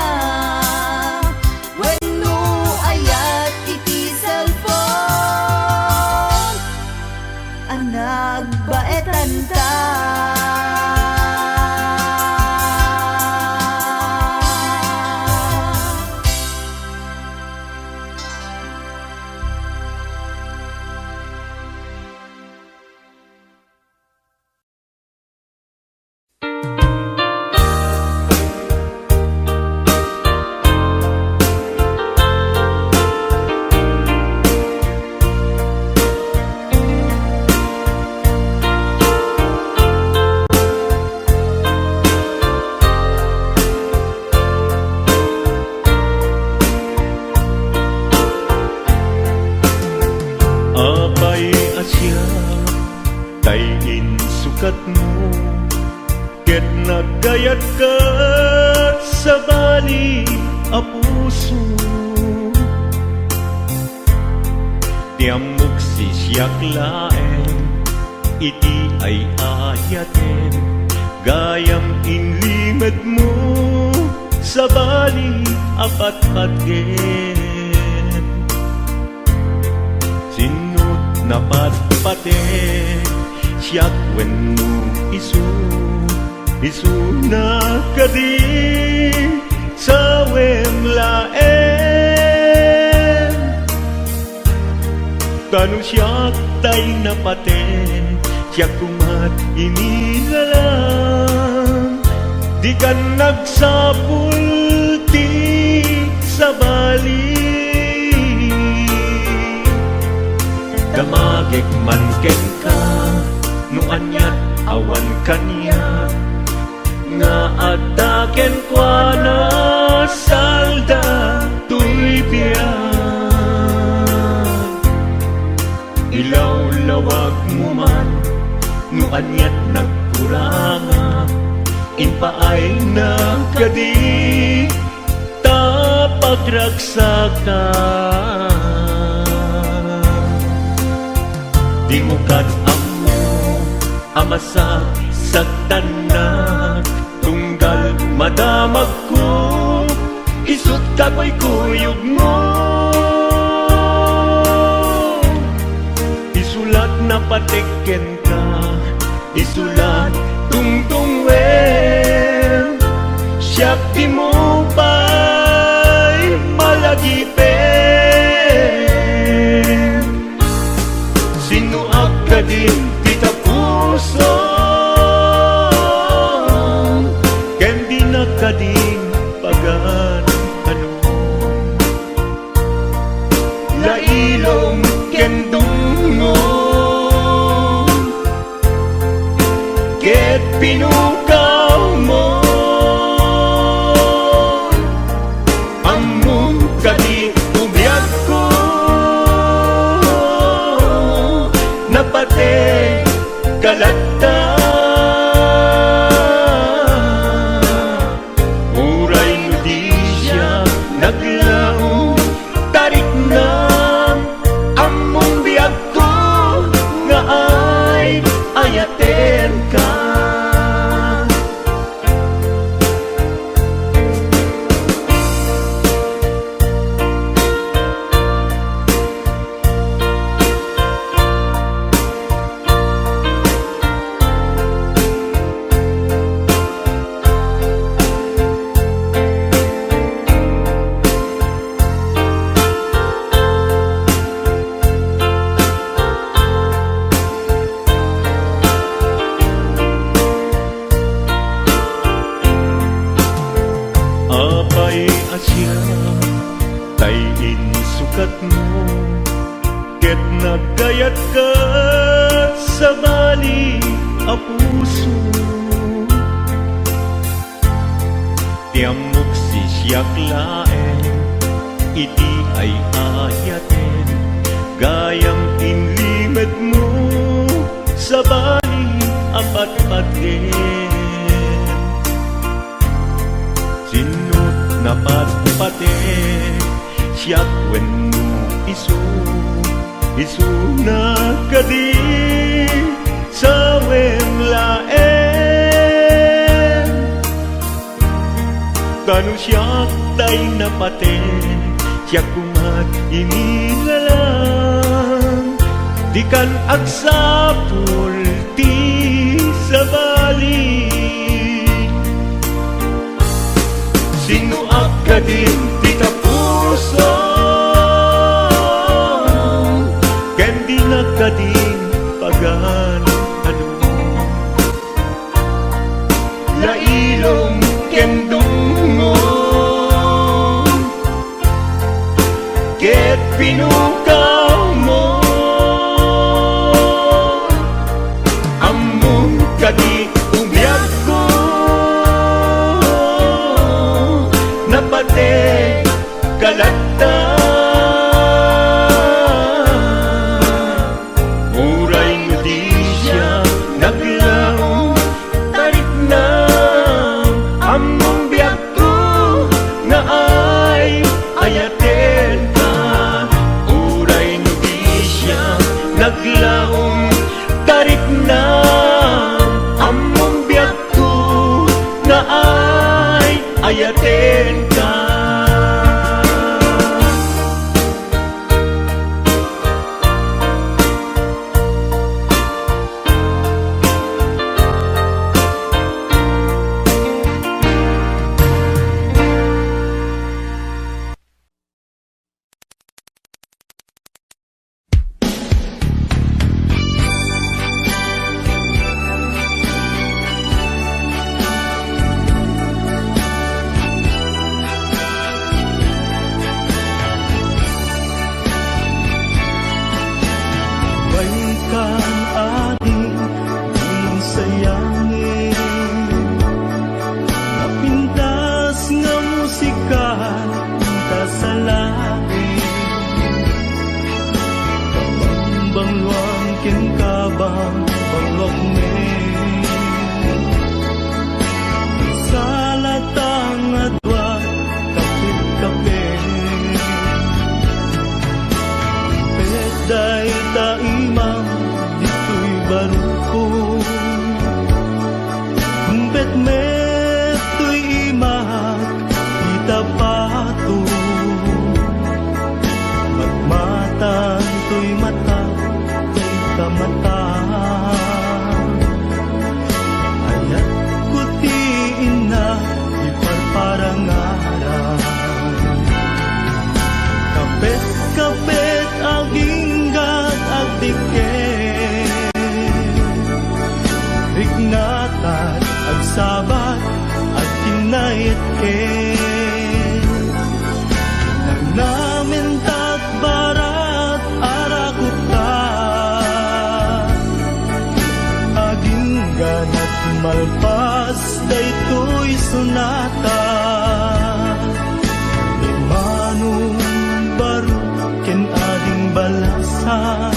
Wenno ayat iti cellphone, nagbaetan ta. Apay asya, tayin sukat mo, ket nagayat ka sa bali a puso. Tiamok sisyak laeng, iti ay ayaten, gayam inlimad mo sa bali apat-patgen. Sinut na patpaten, siyak wenno isu na kadi sa wem laeng. Kanu siya tay napaten, siya kumat inilalang. Di ka nagsapul ti sa bali. Damagik man ken ka, no anyat awan kanya. Nga ataken kwa na salda tuy biyak. Ilaw-lawag mo man, no anyat nagkuranga. Inpaay na kadi tapagragsakan. Di mo amo amasa sagdanak. Tunggal madamag ko, isut kako'y kuyog mo. Isulat na patiken ka, isulat tungtungwen. Siyak di mo pa'y malagipin. Sinuak ka din kita puso, kendi na ka din pagan ano. Lailong kendungon, ket pinukaw mo. Among kadi ubiyag ko, napate kalata. Uray no di siya naglaong tarik na. Among biyag ko nga ay ayaten ka. Apay asya, tayin sukat mo. Ket nagayat ka sa bali a puso. Tiamok si siyak laen, iti ay ayaten. Gayang inlimed mo sa bali apat-paten. Sinut na patpate, siyak wen mo isu na kadi sa wen laen. Kanu siyak tay napaten, siyak kumat inilalang. Di kan agsapul ti sa bali. Sinuak ka din tita puso, kendi na ka din pagan ano. Lailong kendungon, ket pinukaw mo. Among kadi ubiyag ko, napate kalata. kan ating dunong sayangin. Napintas nga musika ka sa langit. Bangwang ken kabang bangwag me. Salatang adwa kapit-kapit. Peday ta imam dito'y baruko. Bet met to'y imak kita pato. Magmatang to'y mata to'y kamata. Ayat kutiin na iparparangaran. Kapit-kapit aginggat agdiket. Rignatan ang sabat at kinait-ket. Namin barat arakutan. Aginggan at malpas daytoy sunata. Manong baro ken ading balasan.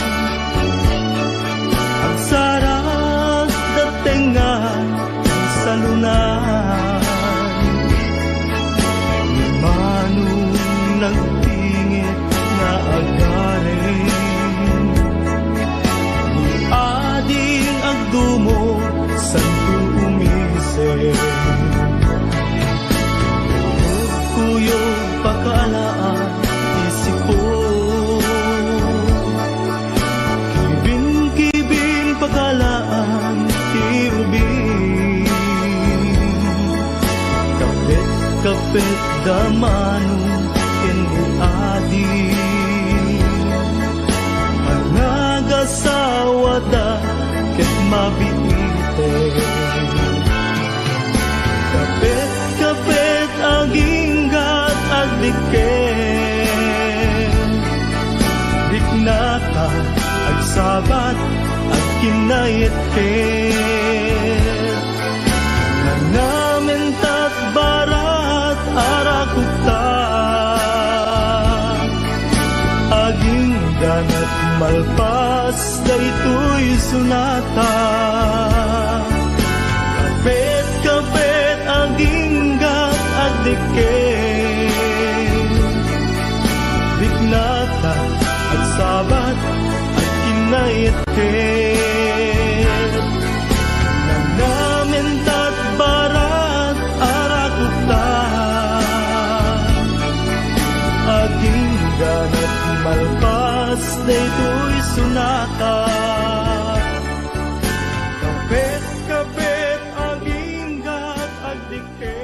Ang sarap datengan sa lunan. Manong nagtingit na agarin. Ading agdumo santo umisip. Kuyog pagkaalaan isipo. Kibing-kibing pagkalaan tiubing. Kapit-kapit damanong adi. Ang nagasawa da ket mabiite. Kapit-kapit aginggat agdiket. Diknata agsabat ag kinait-ket. Nanamentat barat arakutan. Aginggan at malpas daytoy sunata. Kapit-kapit aginggat agdiket. Dignata at sabat at kinait-ket. Nanamintat barat arakutan. Aginggan at malpas daytoy sunata. Kapit-kapit aginggat agdiket.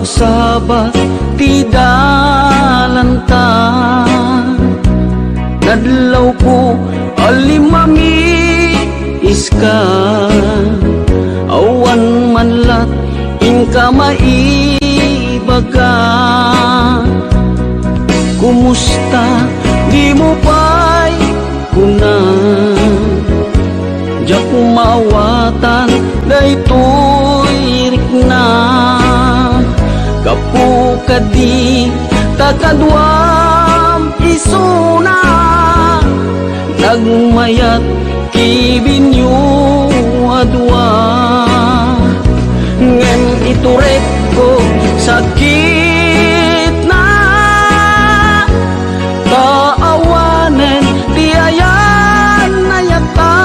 Sabat ti dalanta. Nadlaw ko alimami iska. Awan manlat inka maibaga. Kumusta di mo pa'y kunan. Diyak mawatan daytoy rikna. Kapu kadi takadwam isuna. Nagmayat kibinyo adwa. Ngem iturek ko sakit na. Kaawanen tiayan na yata.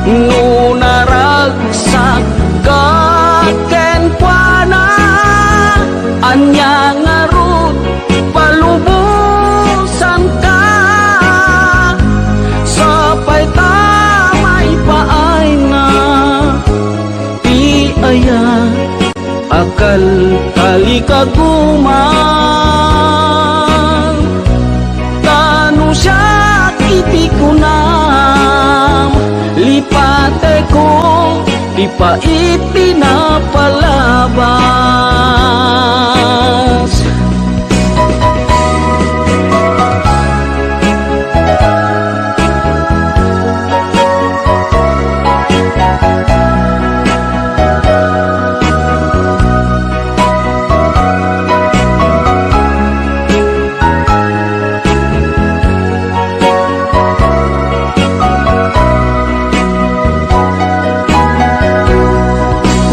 Nunaragsak kaken kuana. Anya kalikaguman tanu siya iti kunam lipate ko di pa ipinapalabas.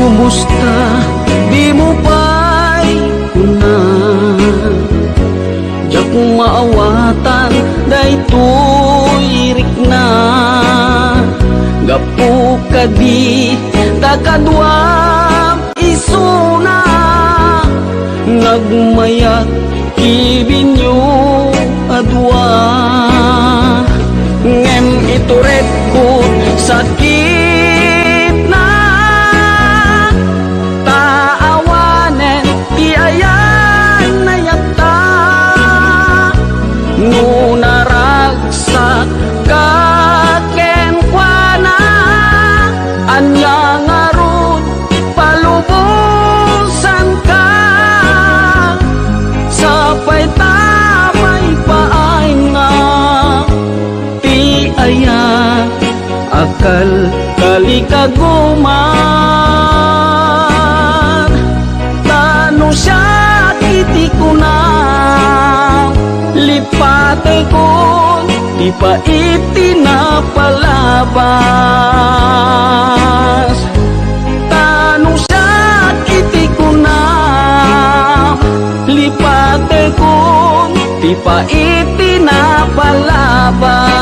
Kumusta di mo pa'y kunan Diyak kong maawatan daytoy irik na Gapu ka di takadwam isuna Nagmayat ibinyo adwa Ngem ituret ko sakit na taawanen ti ayan na yata ngunaragsak kakenkwana anya ngarud palubusan ka sapay tamay paay nga ti ayan akal kalikaguman tanu siya iti kunam lipate ko di pa itinapalabas tanu siya iti kunam lipate ko di pa itinapalabas.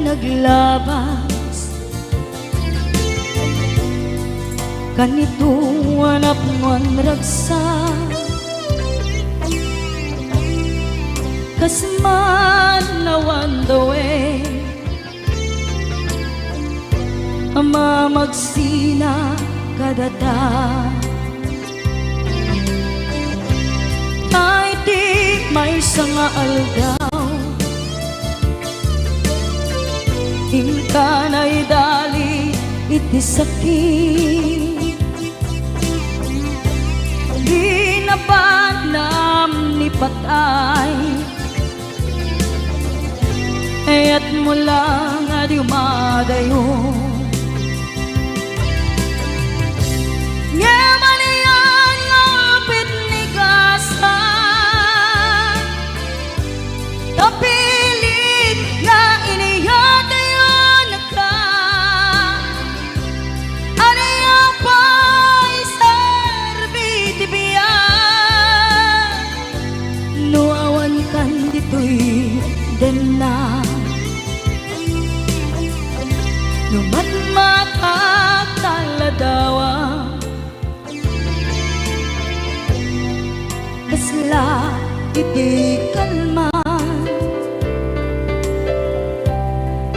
Naglabas kanito anak mon ragsa kasman nawan dawe ama magsina kadata ay di may sanga aldaw Inkanay dali iti sakit Di na banam ni patay Ayat mo lang adi umadayo Ngemanian ngapit ni kasa Tapilit na iniyate den na numan makataladawa basla iti kalman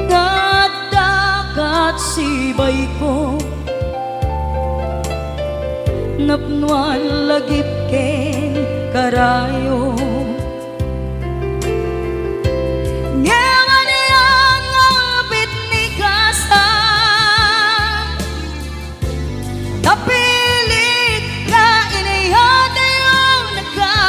dagat sibay ko napnuan lagip ken karayo Tapilit na iniyate yung nagka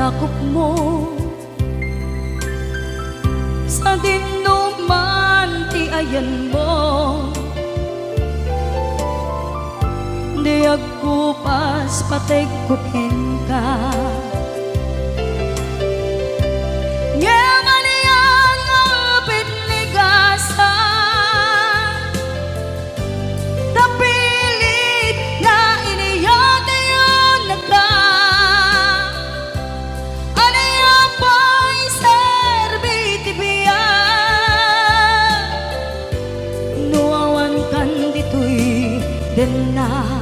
sakop mo sa dinuman ti ayan mo. Di ako pas pategkukin ka. Ngayon iyang apit ligasan, napilit na iniyate yun nagka. Ano yung pa'y serbiti biyan, nuawan kan dito'y din na.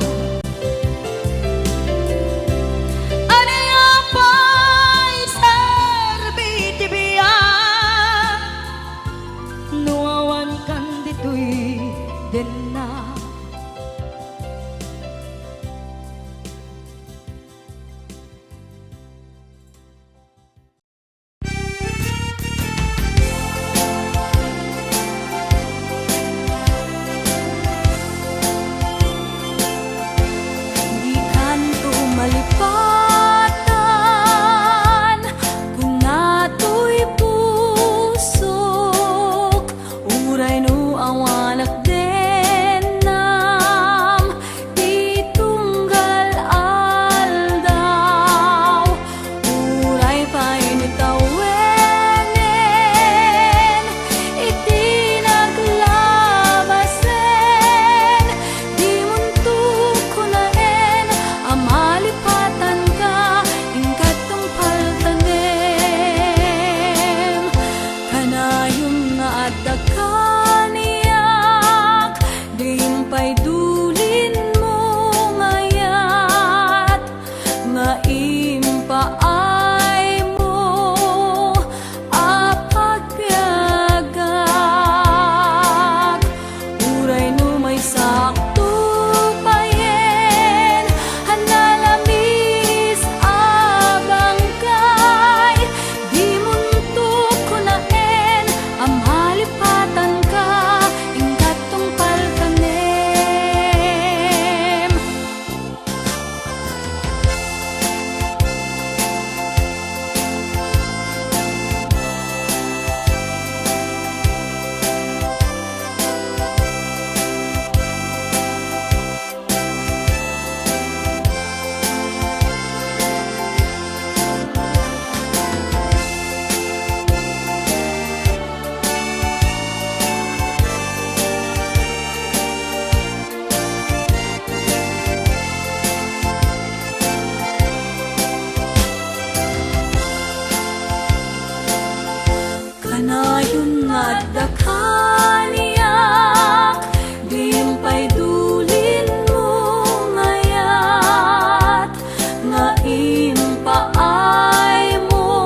Kanayon nga dakaniyak, dimpay dulin mo ngayat, nga impaay mo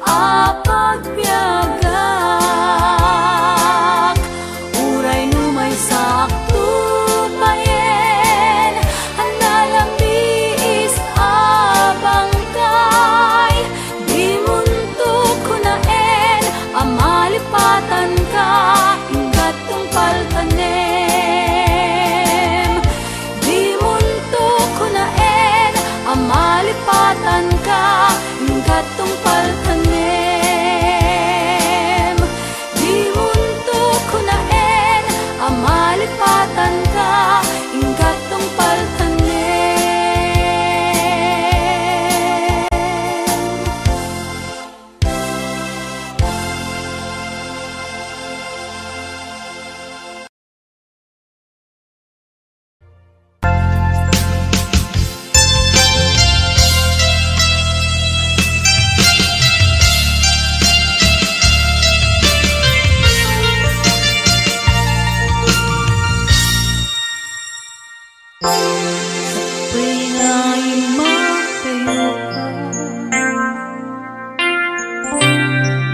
apagbiagak. Uray no may sakto payen, hanalambis abang kay, di muntok ko na amalipatan ka, hinggat tungpal tanem. Di muntok ko na amalipatan ka, hinggat tungpal tanem. Di muntok ko na amalipatan ka, hinggat tungpal tanem.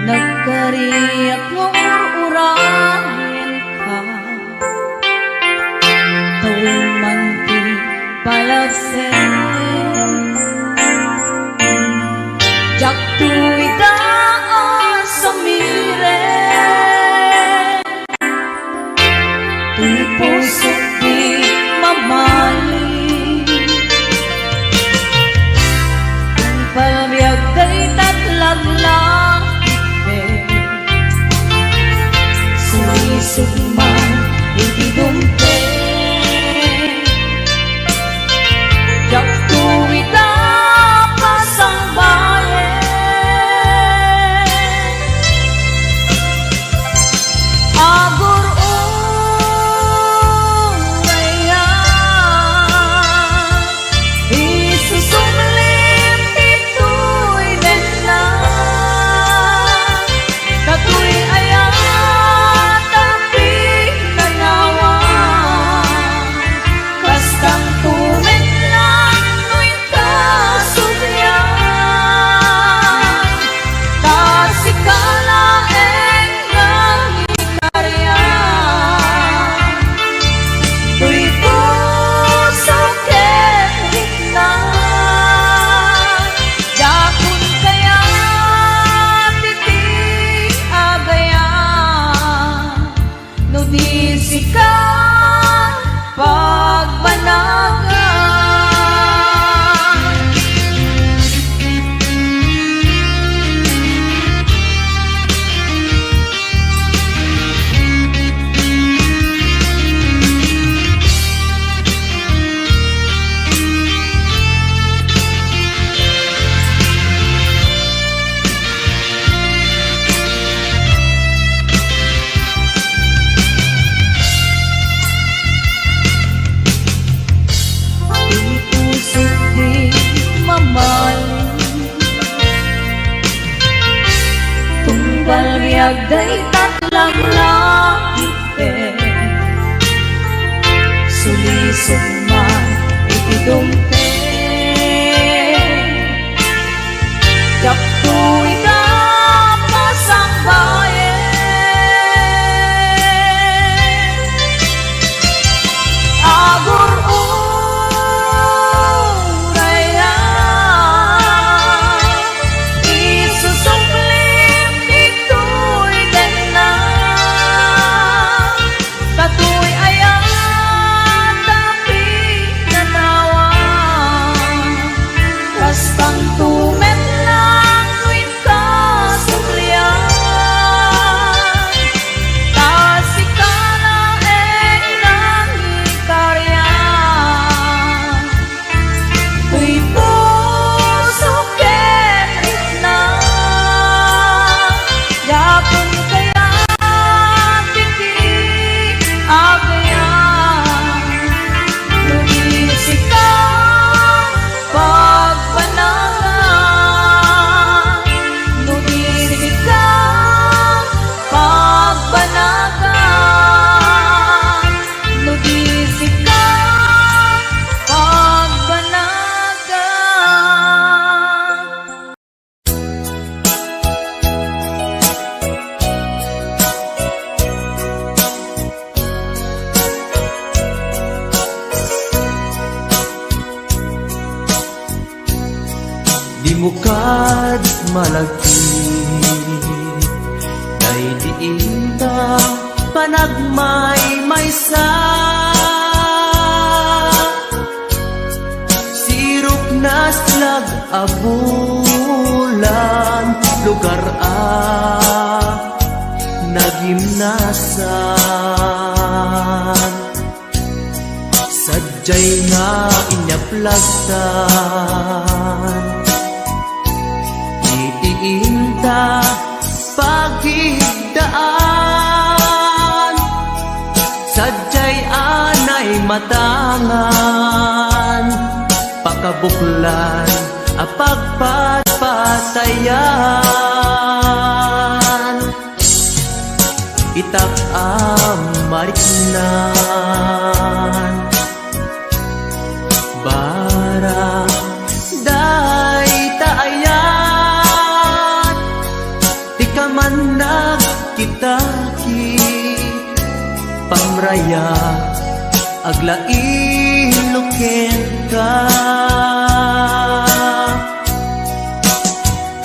Nagkariyak ng urahin ka, tawin man ti palagsen. Jak tuwi daan sa miren, tuy pusok di mamali, palagsen. agday tatlang langit sulisog man itidumte Kaptuy ka pasang bayan Agur uray na Isusunglim ito'y din na Katu'y ayan tapi nanawan Kastang tumet lang tuwid ka sumlian Tasika na nang ikaryan Uy puso kenit na Yapon kaya titi agayan Lumisik ka pagbanagan Lumisik ka pagbanagan Lumisik ka pagbanagan Di mo kad malagi Kay diin ta panagmay-maysa Sirop na slag abulan Lugar nagimnasan Sadyay nga inyaplagtan Itiinta pagigdaan Sadyay anay matangan Pakabuklan apagpatpatayan Itak amariknan Bara day taayat Di ka man nagkitaki Pamraya aglailuken ka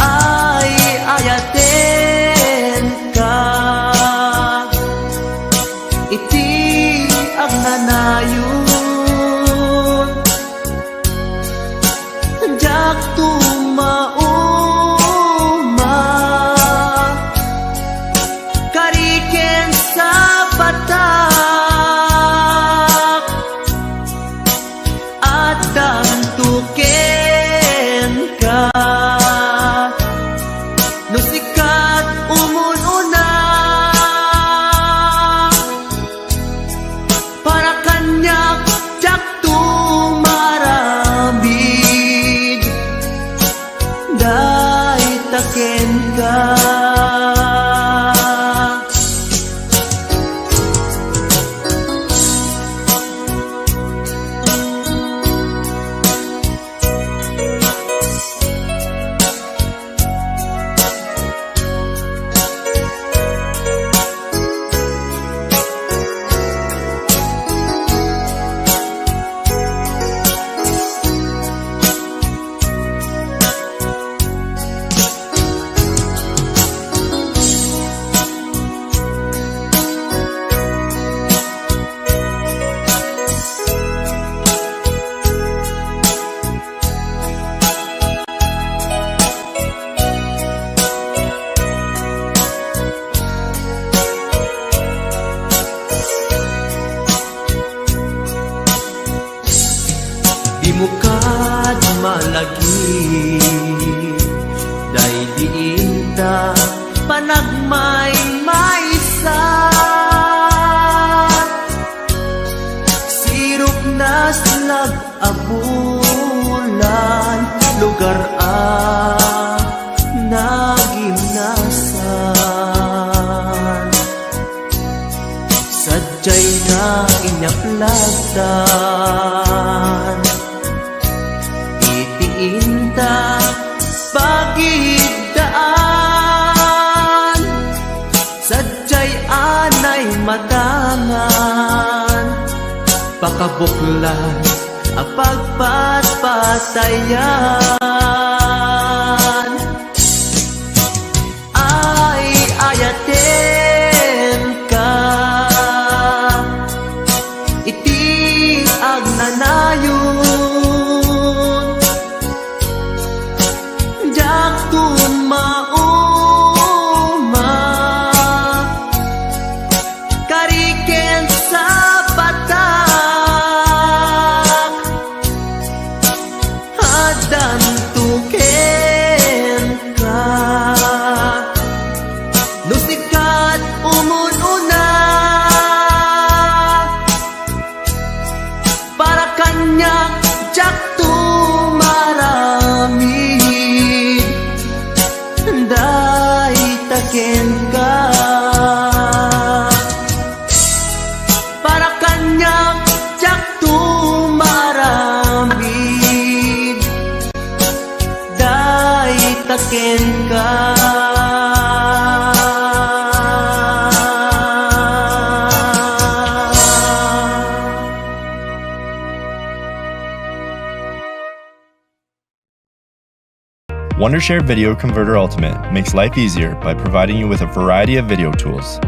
Ay ayaten ka Iti ang nanayon Jak tumauma Kariken sa batak At dantuken ka Nusikat umununa Para kanyak jak tumarabid Day taken ka Di mo kad malagi Day diinta panagmay-maysa Sirop na slag abulan Lugar nagimnasan inyaplagtan itiinta pagigdaan sadyay anay matangan pakabuklan ang pagpatpatayan ay ayaten ka iti agnanayon jak tumauma kariken sa batak hadan tuken ka nusikat umununa para kanya jak tumaramid day taken ka para kanya jak tumaramid day taken ka. Wondershare Video Converter Ultimate makes life easier by providing you with a variety of video tools.